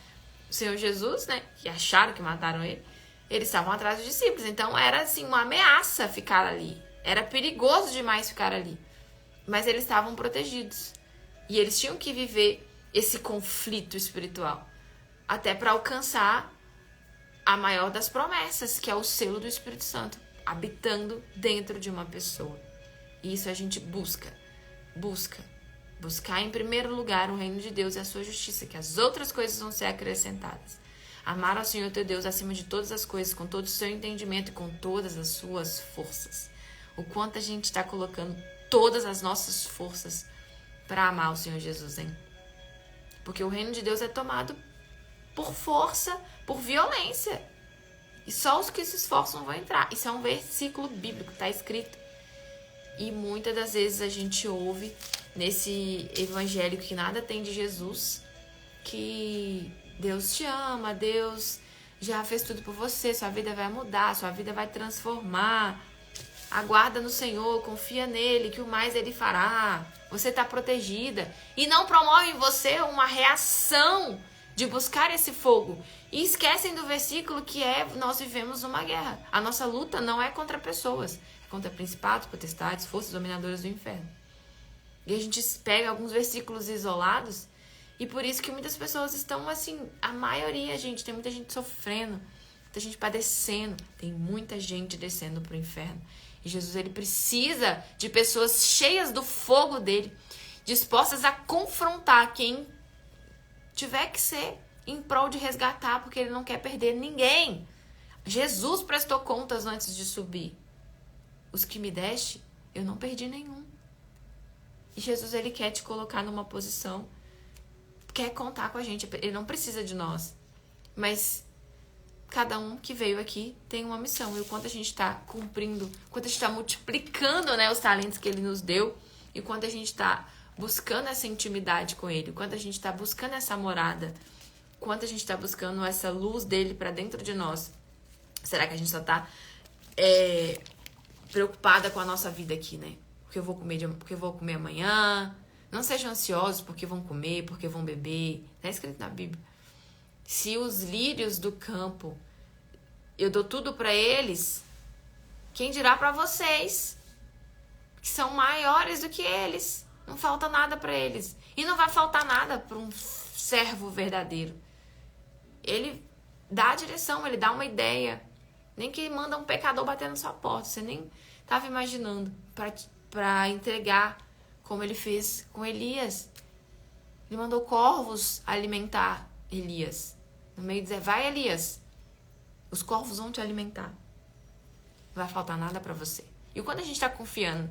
o Senhor Jesus, né, que acharam que mataram ele, eles estavam atrás dos discípulos. Então era assim, uma ameaça ficar ali. Era perigoso demais ficar ali. Mas eles estavam protegidos. E eles tinham que viver esse conflito espiritual. Até para alcançar a maior das promessas, que é o selo do Espírito Santo habitando dentro de uma pessoa. E isso a gente buscar em primeiro lugar o reino de Deus e a sua justiça, que as outras coisas vão ser acrescentadas. Amar ao Senhor teu Deus acima de todas as coisas, com todo o seu entendimento e com todas as suas forças. O quanto a gente está colocando todas as nossas forças para amar o Senhor Jesus, hein? Porque o reino de Deus é tomado por força, por violência. E só os que se esforçam vão entrar. Isso é um versículo bíblico, está escrito. E muitas das vezes a gente ouve nesse evangelho que nada tem de Jesus, que Deus te ama, Deus já fez tudo por você, sua vida vai mudar, sua vida vai transformar. Aguarda no Senhor, confia nele, que o mais ele fará. Você está protegida. E não promove em você uma reação de buscar esse fogo. E esquecem do versículo que nós vivemos uma guerra. A nossa luta não é contra pessoas, é contra principados, potestades, forças dominadoras do inferno. E a gente pega alguns versículos isolados, e por isso que muitas pessoas estão assim, a maioria, gente, tem muita gente sofrendo, muita gente padecendo, tem muita gente descendo para o inferno. E Jesus, ele precisa de pessoas cheias do fogo dele, dispostas a confrontar quem tiver que ser, em prol de resgatar, porque ele não quer perder ninguém. Jesus prestou contas antes de subir. Os que me deste, eu não perdi nenhum. E Jesus, ele quer te colocar numa posição, quer contar com a gente. Ele não precisa de nós. Mas cada um que veio aqui tem uma missão. E o quanto a gente está cumprindo, o quanto a gente está multiplicando, né, os talentos que ele nos deu, e o quanto a gente está buscando essa intimidade com ele, o quanto a gente está buscando essa morada, o quanto a gente está buscando essa luz dele para dentro de nós. Será que a gente só está preocupada com a nossa vida aqui, né? Porque eu vou comer amanhã. Não sejam ansiosos porque vão comer, porque vão beber. Está escrito na Bíblia. Se os lírios do campo, eu dou tudo para eles, quem dirá para vocês, que são maiores do que eles? Não falta nada para eles. E não vai faltar nada para um servo verdadeiro. Ele dá a direção, ele dá uma ideia. Nem que manda um pecador bater na sua porta. Você nem estava imaginando para entregar, como ele fez com Elias. Ele mandou corvos alimentar Elias. No meio dizer, vai Elias, os corvos vão te alimentar. Não vai faltar nada para você. E quando a gente está confiando,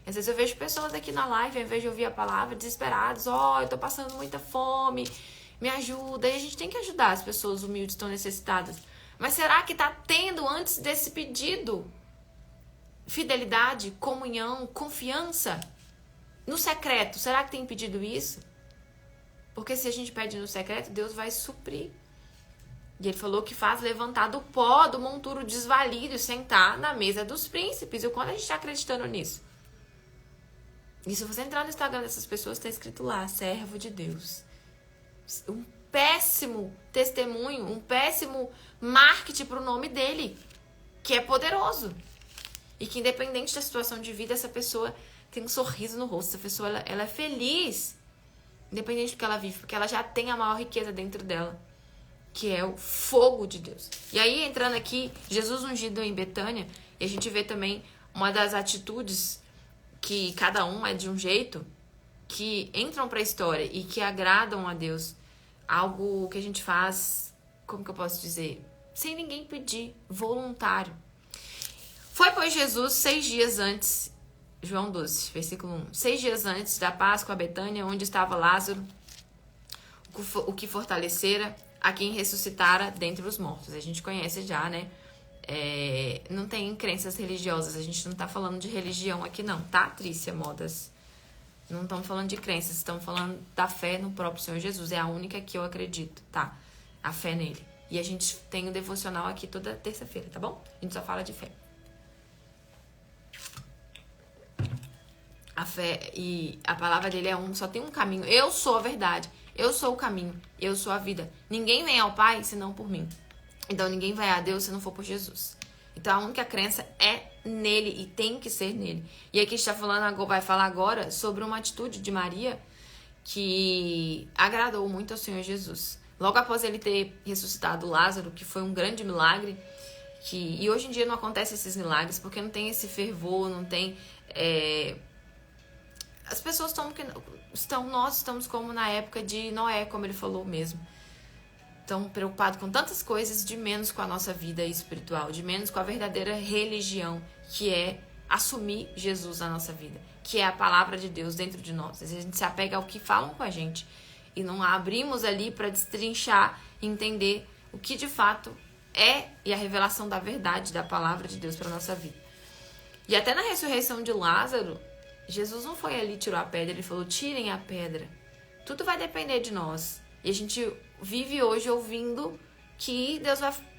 às vezes eu vejo pessoas aqui na live, ao invés de ouvir a palavra, desesperados, eu tô passando muita fome, me ajuda. E a gente tem que ajudar as pessoas humildes, estão necessitadas. Mas será que tá tendo antes desse pedido fidelidade, comunhão, confiança? No secreto, será que tem pedido isso? Porque se a gente pede no secreto, Deus vai suprir. E ele falou que faz levantar do pó do monturo desvalido e sentar na mesa dos príncipes. E quando a gente está acreditando nisso? E se você entrar no Instagram dessas pessoas, está escrito lá, servo de Deus. Um péssimo testemunho, um péssimo marketing para o nome dele, que é poderoso. E que independente da situação de vida, essa pessoa tem um sorriso no rosto. Essa pessoa, ela é feliz. Independente do que ela vive, porque ela já tem a maior riqueza dentro dela, que é o fogo de Deus. E aí, entrando aqui, Jesus ungido em Betânia, e a gente vê também uma das atitudes que cada um é de um jeito, que entram para a história e que agradam a Deus. Algo que a gente faz, como que eu posso dizer? Sem ninguém pedir, voluntário. Foi, pois, Jesus 6 dias antes, João 12, versículo 1. 6 dias antes da Páscoa a Betânia, onde estava Lázaro, o que fortalecera, a quem ressuscitara dentre os mortos. A gente conhece já, né? Não tem crenças religiosas. A gente não tá falando de religião aqui, não, tá, Trícia Modas? Não estamos falando de crenças, estamos falando da fé no próprio Senhor Jesus. É a única que eu acredito, tá? A fé nele. E a gente tem o devocional aqui toda terça-feira, tá bom? A gente só fala de fé. A fé e a palavra dele só tem um caminho. Eu sou a verdade, eu sou o caminho, eu sou a vida. Ninguém vem ao Pai senão por mim. Então ninguém vai a Deus se não for por Jesus. Então a única crença é nele e tem que ser nele. E aqui está vai falar agora sobre uma atitude de Maria que agradou muito ao Senhor Jesus. Logo após ele ter ressuscitado Lázaro, que foi um grande milagre, e hoje em dia não acontecem esses milagres, porque não tem esse fervor, não tem... As pessoas nós estamos como na época de Noé, como ele falou mesmo. Tão preocupado com tantas coisas, de menos com a nossa vida espiritual, de menos com a verdadeira religião, que é assumir Jesus na nossa vida, que é a palavra de Deus dentro de nós. Às vezes a gente se apega ao que falam com a gente e não abrimos ali para destrinchar e entender o que de fato é e a revelação da verdade da palavra de Deus para nossa vida. E até na ressurreição de Lázaro, Jesus não foi ali e tirou a pedra, ele falou: tirem a pedra. Tudo vai depender de nós. E a gente vive hoje ouvindo que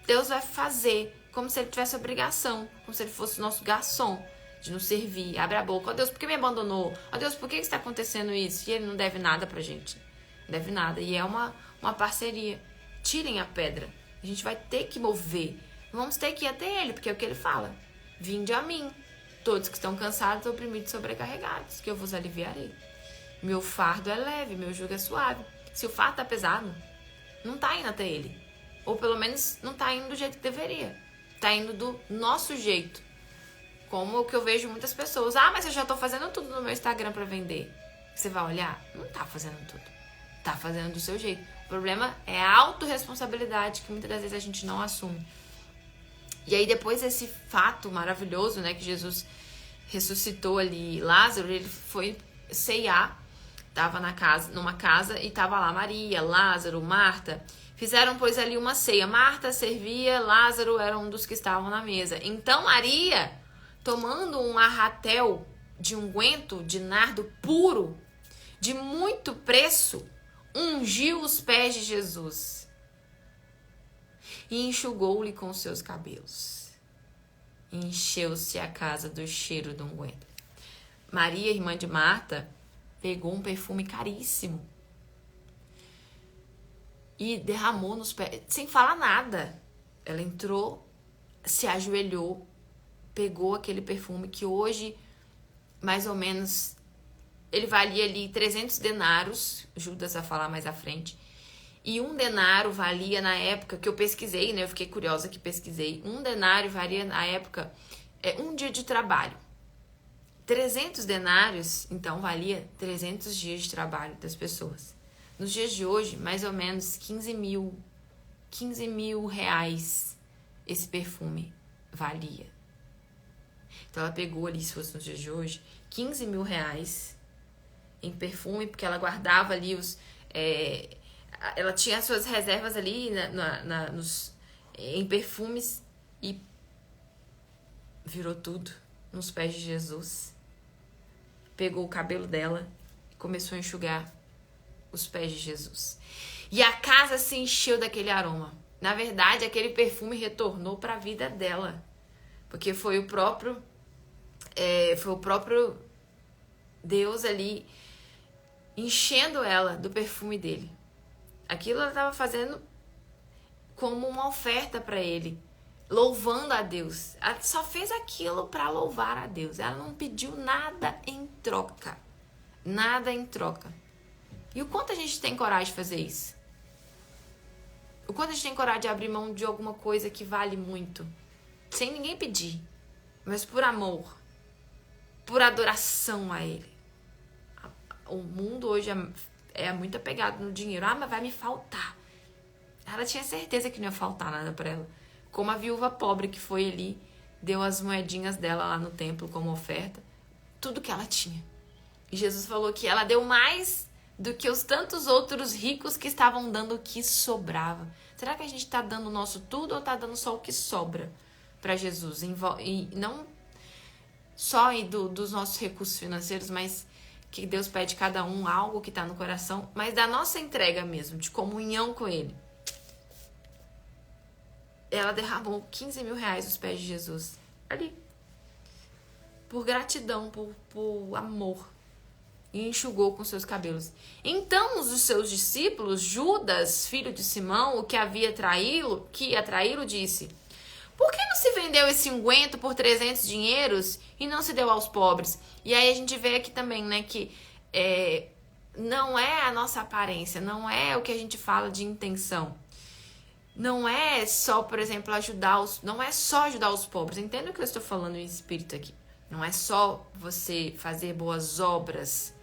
Deus vai fazer, como se ele tivesse obrigação, como se ele fosse o nosso garçom, de nos servir. Abre a boca: ó Deus, por que me abandonou? Ó Deus, por que está acontecendo isso? E ele não deve nada pra gente. Não deve nada. E é uma parceria. Tirem a pedra. A gente vai ter que mover. Vamos ter que ir até ele, porque é o que ele fala: vinde a mim, todos que estão cansados, oprimidos e sobrecarregados, que eu vos aliviarei. Meu fardo é leve, meu jugo é suave. Se o fardo tá pesado, não tá indo até ele. Ou pelo menos não tá indo do jeito que deveria. Tá indo do nosso jeito. Como o que eu vejo muitas pessoas: ah, mas eu já tô fazendo tudo no meu Instagram pra vender. Você vai olhar? Não tá fazendo tudo. Tá fazendo do seu jeito. O problema é a autorresponsabilidade que muitas das vezes a gente não assume. E aí depois desse fato maravilhoso, né, que Jesus ressuscitou ali Lázaro, ele foi ceiar. Tava numa casa e tava lá Maria, Lázaro, Marta. Fizeram, pois, ali uma ceia. Marta servia, Lázaro era um dos que estavam na mesa. Então Maria, tomando um arratel de unguento de nardo puro, de muito preço, ungiu os pés de Jesus e enxugou-lhe com seus cabelos. Encheu-se a casa do cheiro do unguento. Maria, irmã de Marta, pegou um perfume caríssimo e derramou nos pés, sem falar nada. Ela entrou, se ajoelhou, pegou aquele perfume que hoje, mais ou menos, ele valia ali 300 denários, Judas vai falar mais à frente. E um denário valia na época, que eu pesquisei, né? Eu fiquei curiosa que pesquisei. Um denário valia na época um dia de trabalho. 300 denários, então, valia 300 dias de trabalho das pessoas. Nos dias de hoje, mais ou menos 15 mil reais esse perfume valia. Então, ela pegou ali, se fosse nos dias de hoje, 15 mil reais em perfume, porque ela guardava ali ela tinha as suas reservas ali em perfumes e virou tudo nos pés de Jesus. Pegou o cabelo dela e começou a enxugar os pés de Jesus. E a casa se encheu daquele aroma. Na verdade, aquele perfume retornou para a vida dela, porque foi o próprio Deus ali enchendo ela do perfume dele. Aquilo ela estava fazendo como uma oferta para ele, louvando a Deus. Ela só fez aquilo para louvar a Deus. Ela não pediu nada em troca. Nada em troca. E o quanto a gente tem coragem de fazer isso? O quanto a gente tem coragem de abrir mão de alguma coisa que vale muito, sem ninguém pedir, mas por amor, por adoração a Ele. O mundo hoje é muito apegado no dinheiro. Ah, mas vai me faltar. Ela tinha certeza que não ia faltar nada para ela. Como a viúva pobre que foi ali, deu as moedinhas dela lá no templo como oferta. Tudo que ela tinha. E Jesus falou que ela deu mais do que os tantos outros ricos que estavam dando o que sobrava. Será que a gente está dando o nosso tudo ou está dando só o que sobra para Jesus? E não só dos nossos recursos financeiros, mas que Deus pede cada um algo que está no coração, mas da nossa entrega mesmo, de comunhão com Ele. Ela derramou 15 mil reais nos pés de Jesus. Ali. Por gratidão, por amor. E enxugou com seus cabelos. Então, os seus discípulos, Judas, filho de Simão, o que ia traí-lo, disse: por que não se vendeu esse unguento por 300 dinheiros e não se deu aos pobres? E aí a gente vê aqui também, né, que não é a nossa aparência, não é o que a gente fala de intenção. Não é só, por exemplo, não é só ajudar os pobres. Entenda o que eu estou falando em espírito aqui. Não é só você fazer boas obras.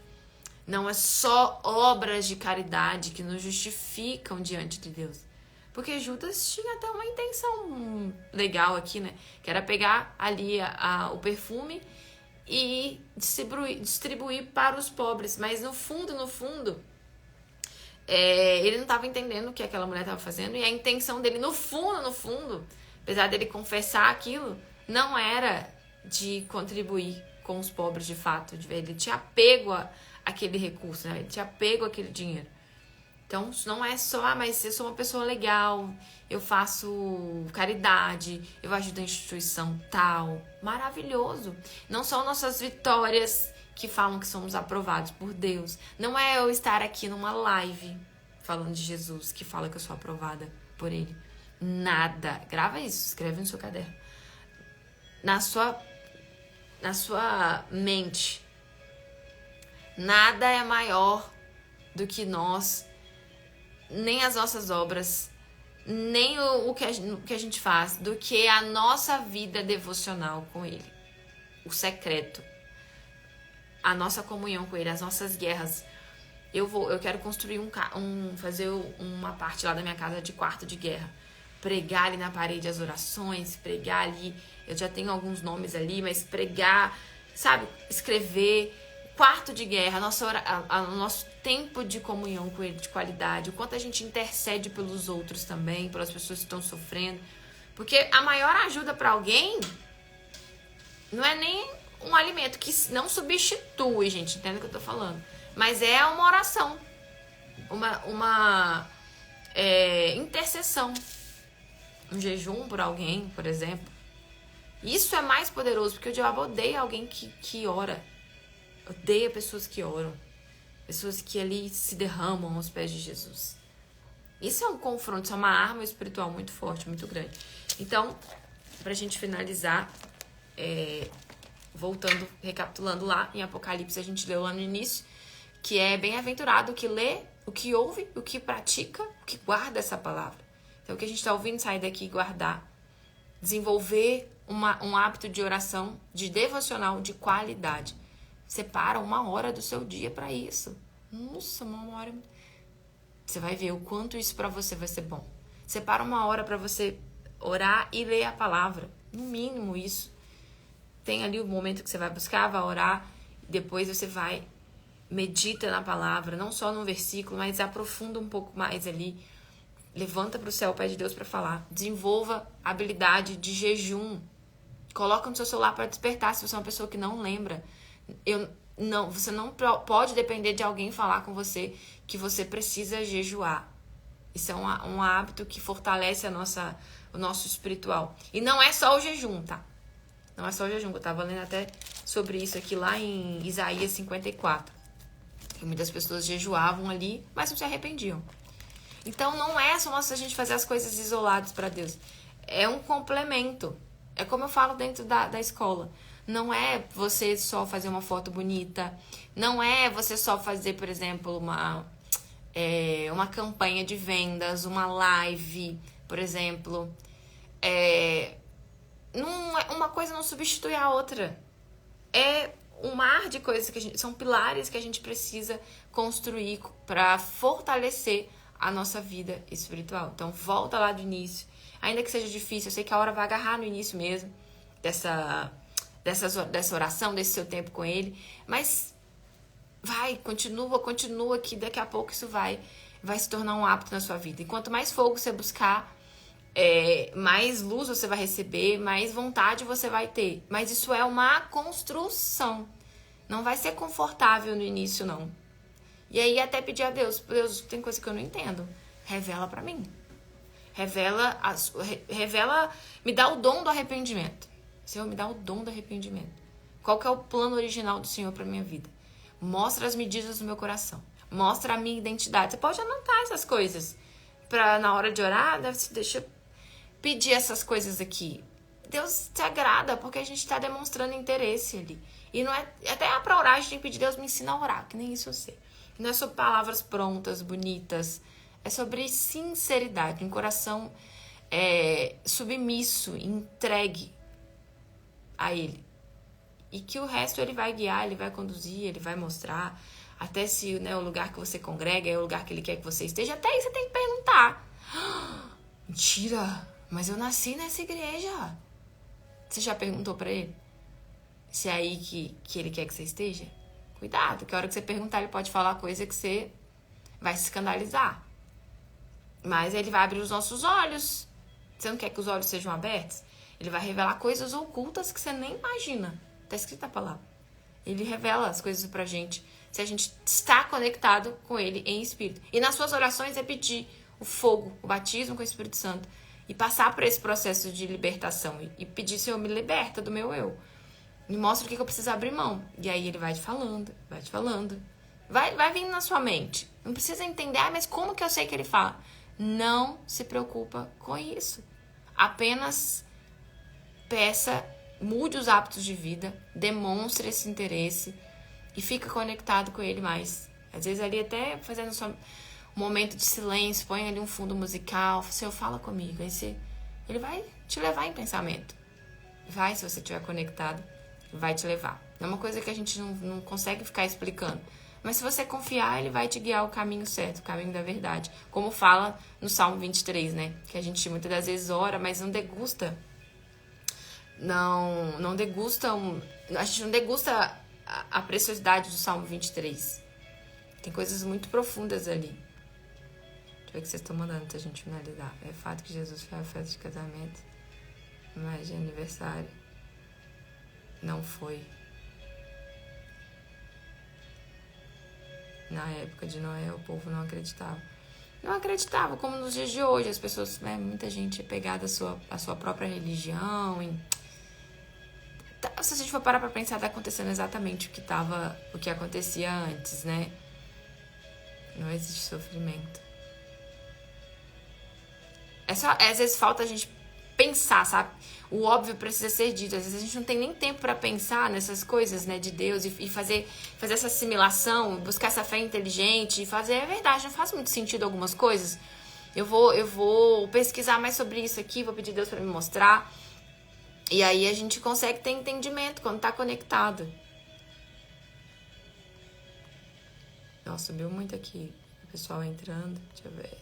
Não é só obras de caridade que nos justificam diante de Deus. Porque Judas tinha até uma intenção legal aqui, né? Que era pegar ali o perfume e distribuir para os pobres. Mas no fundo, ele não estava entendendo o que aquela mulher estava fazendo. E a intenção dele, no fundo, apesar dele confessar aquilo, não era de contribuir com os pobres de fato. Ele tinha apego àquele recurso, né? Ele tinha apego àquele dinheiro. Então, não é só, mas eu sou uma pessoa legal, eu faço caridade, eu ajudo a instituição tal. Maravilhoso. Não são nossas vitórias que falam que somos aprovados por Deus. Não é eu estar aqui numa live falando de Jesus que fala que eu sou aprovada por Ele. Nada. Grava isso, escreve no seu caderno. Na sua mente. Nada é maior do que nós, nem as nossas obras, nem o que a gente faz, do que a nossa vida devocional com Ele. O secreto. A nossa comunhão com Ele, as nossas guerras. Eu quero construir fazer uma parte lá da minha casa de quarto de guerra. Pregar ali na parede as orações, pregar ali, eu já tenho alguns nomes ali, mas pregar, sabe, escrever, quarto de guerra, o nosso tempo de comunhão com Ele, de qualidade, o quanto a gente intercede pelos outros também, pelas pessoas que estão sofrendo. Porque a maior ajuda para alguém não é nem um alimento, que não substitui, gente, entende o que eu tô falando? Mas é uma oração, uma intercessão, um jejum por alguém, por exemplo. Isso é mais poderoso, porque o diabo odeia alguém que ora. Odeia pessoas que oram. Pessoas que ali se derramam aos pés de Jesus. Isso é um confronto, isso é uma arma espiritual muito forte, muito grande. Então, pra gente finalizar, voltando, recapitulando lá em Apocalipse, a gente leu lá no início, que é bem-aventurado o que lê, o que ouve, o que pratica, o que guarda essa palavra. Então, o que a gente está ouvindo, sair daqui e guardar. Desenvolver um hábito de oração, de devocional, de qualidade. Separa 1 hora do seu dia para isso. Nossa, 1 hora. Você vai ver o quanto isso para você vai ser bom. Separa 1 hora para você orar e ler a palavra. No mínimo isso. Tem ali o momento que você vai buscar, vai orar. Depois você vai, medita na palavra. Não só num versículo, mas aprofunda um pouco mais ali. Levanta para o céu, pede a Deus para falar. Desenvolva a habilidade de jejum. Coloca no seu celular para despertar se você é uma pessoa que não lembra. Você não pode depender de alguém falar com você que você precisa jejuar. Isso é um hábito que fortalece o nosso espiritual. E não é só o jejum, tá? Não é só o jejum. Eu tava lendo até sobre isso aqui lá em Isaías 54. Que muitas pessoas jejuavam ali, mas não se arrependiam. Então não é só a gente fazer as coisas isoladas para Deus. É um complemento. É como eu falo dentro da escola. Não é você só fazer uma foto bonita. Não é você só fazer, por exemplo, uma campanha de vendas, uma live, por exemplo. Uma coisa não substitui a outra. É um mar de coisas são pilares que a gente precisa construir para fortalecer a nossa vida espiritual. Então, volta lá do início. Ainda que seja difícil, eu sei que a hora vai agarrar no início mesmo dessa oração, desse seu tempo com Ele. Mas continua que daqui a pouco isso vai se tornar um hábito na sua vida. E quanto mais fogo você buscar, mais luz você vai receber, mais vontade você vai ter. Mas isso é uma construção. Não vai ser confortável no início, não. E aí até pedir a Deus, tem coisa que eu não entendo. Revela pra mim. Revela, me dá o dom do arrependimento. Senhor, me dá o dom do arrependimento. Qual que é o plano original do Senhor pra minha vida? Mostra as medidas do meu coração. Mostra a minha identidade. Você pode anotar essas coisas. Na hora de orar, deixa eu pedir essas coisas aqui. Deus se agrada porque a gente tá demonstrando interesse ali. E não é... Até pra orar, a gente tem que pedir, Deus me ensina a orar, que nem isso eu sei. Não é sobre palavras prontas, bonitas. É sobre sinceridade, um coração submisso, entregue a Ele. E que o resto Ele vai guiar, Ele vai conduzir, Ele vai mostrar. Até se, né, o lugar que você congrega é o lugar que Ele quer que você esteja. Até aí você tem que perguntar. Mentira, mas eu nasci nessa igreja. Você já perguntou pra Ele? Se é aí que Ele quer que você esteja? Cuidado, que a hora que você perguntar, Ele pode falar coisa que você vai se escandalizar. Mas Ele vai abrir os nossos olhos. Você não quer que os olhos sejam abertos? Ele vai revelar coisas ocultas que você nem imagina. Tá escrita a palavra. Ele revela as coisas pra gente, se a gente está conectado com Ele em espírito. E nas suas orações é pedir o fogo, o batismo com o Espírito Santo. E passar por esse processo de libertação. E pedir, Senhor, me liberta do meu eu. Me mostra o que eu preciso abrir mão. E aí Ele vai te falando, vai te falando. Vai vindo na sua mente. Não precisa entender, mas como que eu sei que Ele fala? Não se preocupa com isso. Apenas peça, mude os hábitos de vida, demonstre esse interesse e fica conectado com Ele mais. Às vezes ali até fazendo um momento de silêncio, põe ali um fundo musical, Senhor, fala comigo. Aí Ele vai te levar em pensamento. Vai, se você estiver conectado, vai te levar. É uma coisa que a gente não consegue ficar explicando. Mas se você confiar, Ele vai te guiar o caminho certo, o caminho da verdade. Como fala no Salmo 23, né? Que a gente muitas das vezes ora, mas não degusta. Não degusta. A gente não degusta a preciosidade do Salmo 23. Tem coisas muito profundas ali. Deixa eu ver o que vocês estão mandando pra gente finalizar. É fato que Jesus foi a festa de casamento, mas de aniversário não foi. Na época de Noé, o povo não acreditava. Não acreditava, como nos dias de hoje. As pessoas, né, muita gente é pegada à sua própria religião. Se a gente for parar pra pensar, tá acontecendo exatamente o que acontecia antes, né? Não existe sofrimento. Às vezes falta a gente pensar, sabe? O óbvio precisa ser dito. Às vezes a gente não tem nem tempo pra pensar nessas coisas, né, de Deus e fazer essa assimilação, buscar essa fé inteligente e fazer. É verdade, não faz muito sentido algumas coisas. Eu vou pesquisar mais sobre isso aqui, vou pedir Deus pra me mostrar. E aí a gente consegue ter entendimento quando tá conectado. Nossa, subiu muito aqui. O pessoal entrando. Deixa eu ver.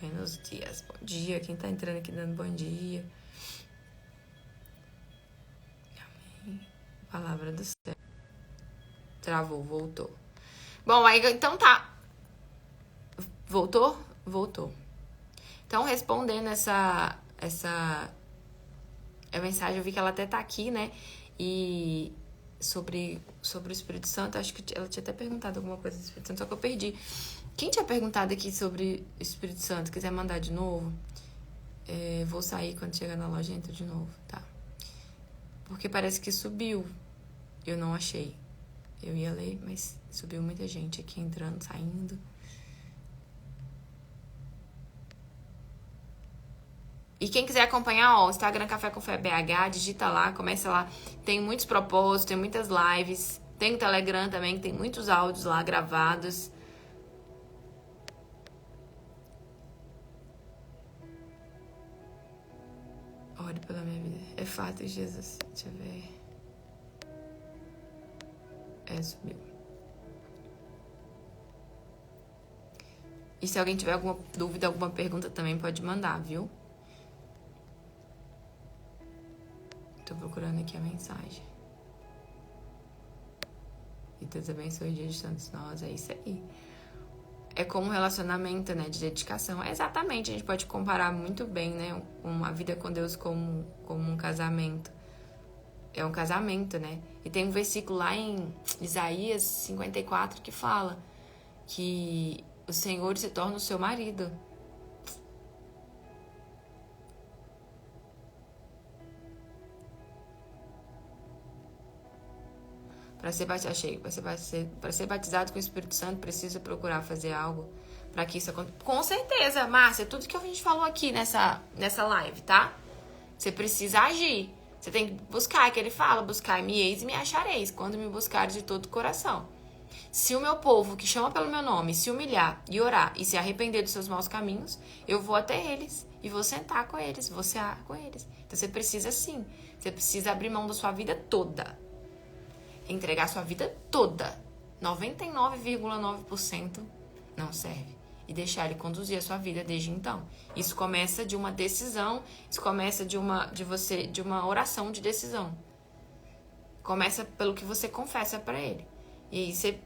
Buenos dias. Bom dia. Quem tá entrando aqui dando bom dia. Amém. Palavra do céu. Travou, voltou. Bom, aí então tá. Voltou? Voltou. Então, respondendo essa mensagem, eu vi que ela até tá aqui, né? E sobre o Espírito Santo, acho que ela tinha até perguntado alguma coisa do Espírito Santo, só que eu perdi. Quem tinha perguntado aqui sobre o Espírito Santo, quiser mandar de novo, vou sair quando chegar na loja, entro de novo, tá? Porque parece que subiu. Eu não achei. Eu ia ler, mas subiu muita gente aqui entrando, saindo. E quem quiser acompanhar, ó, o Instagram Café com Fé BH, digita lá, começa lá. Tem muitos propósitos, tem muitas lives. Tem o Telegram também, que tem muitos áudios lá gravados. Ore pela minha vida. É fato, Jesus. Deixa eu ver. Subiu. E se alguém tiver alguma dúvida, alguma pergunta também pode mandar, viu? Tô procurando aqui a mensagem. E Deus abençoe o dia de tantos nós. É isso aí. É como um relacionamento, né? De dedicação. Exatamente. A gente pode comparar muito bem, né? Uma vida com Deus como um casamento. É um casamento, né? E tem um versículo lá em Isaías 54 que fala que o Senhor se torna o seu marido. Para ser batizado com o Espírito Santo, precisa procurar fazer algo para que isso aconteça. Com certeza, Márcia, tudo que a gente falou aqui nessa live, tá? Você precisa agir. Você tem que buscar, que ele fala, buscar-me eis e me achareis, quando me buscares de todo o coração. Se o meu povo, que chama pelo meu nome, se humilhar e orar e se arrepender dos seus maus caminhos, eu vou até eles e vou sentar com eles, vou cear com eles. Então você precisa sim, você precisa abrir mão da sua vida toda. Entregar sua vida toda. 99,9% não serve. E deixar ele conduzir a sua vida desde então. Isso começa de uma decisão, isso começa de uma oração de decisão. Começa pelo que você confessa para ele. E aí você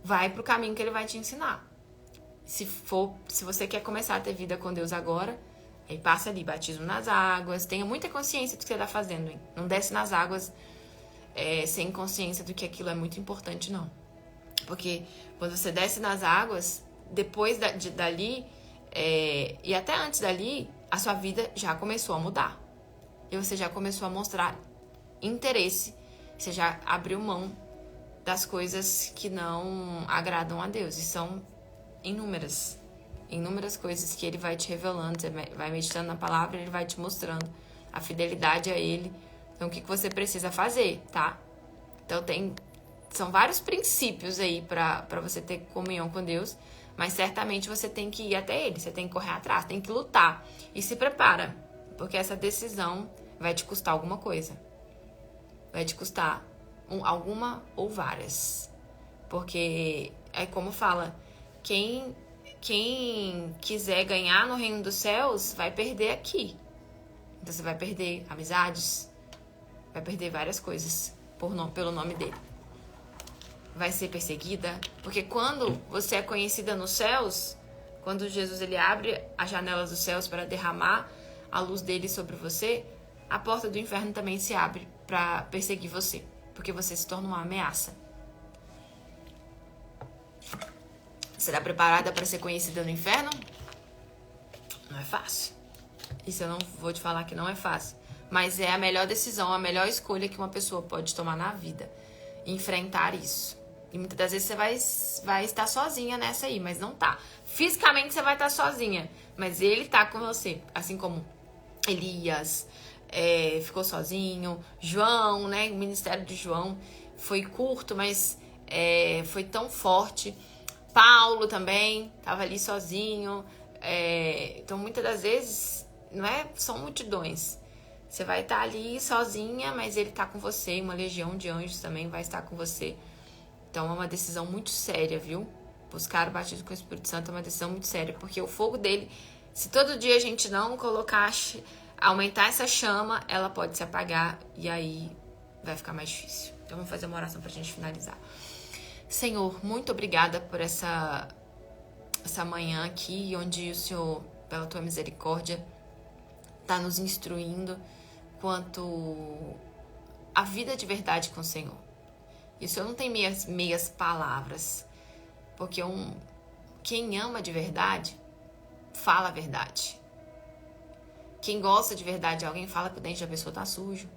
vai pro caminho que ele vai te ensinar. Se você quer começar a ter vida com Deus agora, aí passa ali, batismo nas águas, tenha muita consciência do que você tá fazendo, hein? Não desce nas águas sem consciência do que aquilo é muito importante, não. Porque quando você desce nas águas, depois dali, e até antes dali, a sua vida já começou a mudar. E você já começou a mostrar interesse, você já abriu mão das coisas que não agradam a Deus. E são inúmeras coisas que ele vai te revelando. Você vai meditando na palavra, ele vai te mostrando a fidelidade a ele. Então, o que você precisa fazer, tá? Então, são vários princípios aí pra você ter comunhão com Deus, mas certamente você tem que ir até ele, você tem que correr atrás, tem que lutar. E se prepara, porque essa decisão vai te custar alguma coisa. Vai te custar alguma ou várias. Porque é como fala, quem quiser ganhar no reino dos céus vai perder aqui. Então você vai perder amizades, vai perder várias coisas pelo nome dele. Vai ser perseguida, porque quando você é conhecida nos céus, quando Jesus ele abre as janelas dos céus para derramar a luz dele sobre você, a porta do inferno também se abre para perseguir você, porque você se torna uma ameaça. Será preparada para ser conhecida no inferno? Não é fácil. Isso eu não vou te falar que não é fácil, mas é a melhor decisão, a melhor escolha que uma pessoa pode tomar na vida, enfrentar isso. E muitas das vezes você vai estar sozinha nessa aí, mas não tá. Fisicamente você vai estar sozinha, mas ele tá com você. Assim como Elias ficou sozinho, João, né? O ministério de João foi curto, mas foi tão forte. Paulo também tava ali sozinho. Então muitas das vezes são multidões. Você vai estar ali sozinha, mas ele tá com você. Uma legião de anjos também vai estar com você. Então é uma decisão muito séria, viu? Buscar o batismo com o Espírito Santo é uma decisão muito séria, porque o fogo dele, se todo dia a gente não aumentar essa chama, ela pode se apagar e aí vai ficar mais difícil. Então vamos fazer uma oração pra gente finalizar. Senhor, muito obrigada por essa manhã aqui, onde o Senhor, pela tua misericórdia, está nos instruindo quanto à vida de verdade com o Senhor. Isso eu não tenho meias palavras, porque quem ama de verdade, fala a verdade. Quem gosta de verdade de alguém, fala que o dente da pessoa tá sujo,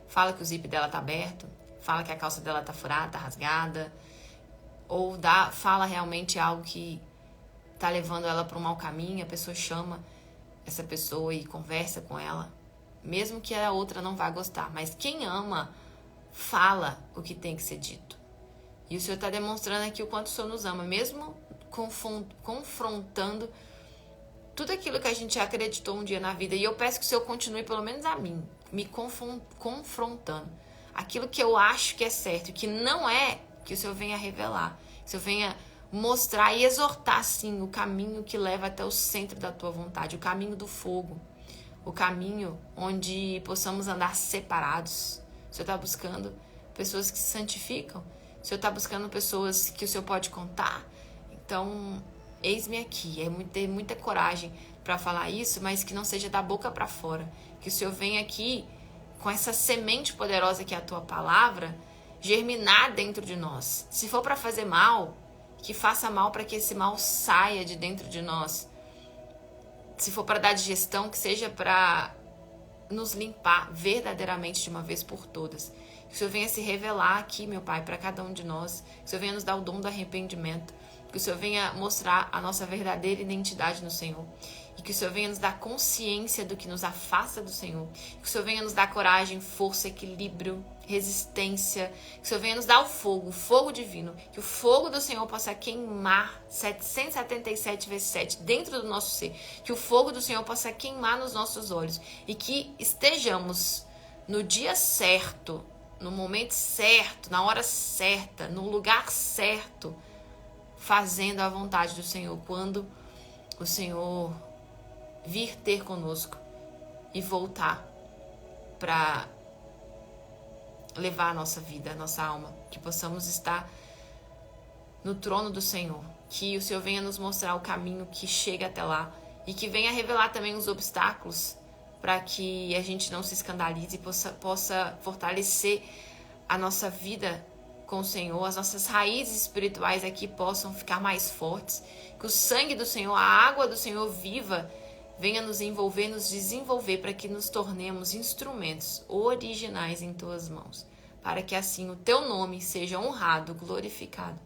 fala que o zíper dela tá aberto, fala que a calça dela tá furada, tá rasgada, ou fala realmente algo que tá levando ela para um mau caminho. A pessoa chama essa pessoa e conversa com ela, mesmo que a outra não vá gostar, mas quem ama fala o que tem que ser dito. E o Senhor está demonstrando aqui o quanto o Senhor nos ama, mesmo confrontando tudo aquilo que a gente acreditou um dia na vida. E eu peço que o Senhor continue, pelo menos a mim, me confrontando. Aquilo que eu acho que é certo e que não é, que o Senhor venha revelar. Que o Senhor venha mostrar e exortar, sim, o caminho que leva até o centro da tua vontade, o caminho do fogo, o caminho onde possamos andar separados. O Senhor está buscando pessoas que se santificam. O Senhor está buscando pessoas que o Senhor pode contar. Então, eis-me aqui. Ter muita coragem para falar isso, mas que não seja da boca para fora. Que o Senhor venha aqui com essa semente poderosa que é a tua palavra, germinar dentro de nós. Se for para fazer mal, que faça mal para que esse mal saia de dentro de nós. Se for para dar digestão, que seja para nos limpar verdadeiramente de uma vez por todas. Que o Senhor venha se revelar aqui, meu Pai, para cada um de nós. Que o Senhor venha nos dar o dom do arrependimento. Que o Senhor venha mostrar a nossa verdadeira identidade no Senhor. E que o Senhor venha nos dar consciência do que nos afasta do Senhor. Que o Senhor venha nos dar coragem, força, equilíbrio, resistência. Que o Senhor venha nos dar o fogo divino. Que o fogo do Senhor possa queimar 777 vezes 7 dentro do nosso ser. Que o fogo do Senhor possa queimar nos nossos olhos. E que estejamos no dia certo, no momento certo, na hora certa, no lugar certo, fazendo a vontade do Senhor. Quando o Senhor vir ter conosco e voltar para levar a nossa vida, a nossa alma, que possamos estar no trono do Senhor, que o Senhor venha nos mostrar o caminho que chega até lá e que venha revelar também os obstáculos para que a gente não se escandalize e possa fortalecer a nossa vida com o Senhor, as nossas raízes espirituais aqui possam ficar mais fortes, que o sangue do Senhor, a água do Senhor viva, venha nos envolver, nos desenvolver, para que nos tornemos instrumentos originais em tuas mãos, para que assim o teu nome seja honrado, glorificado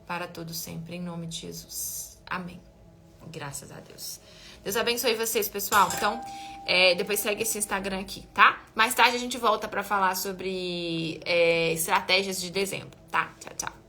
para todo sempre, em nome de Jesus. Amém. Graças a Deus. Deus abençoe vocês, pessoal. Então, depois segue esse Instagram aqui, tá? Mais tarde a gente volta para falar sobre estratégias de dezembro, tá? Tchau, tchau.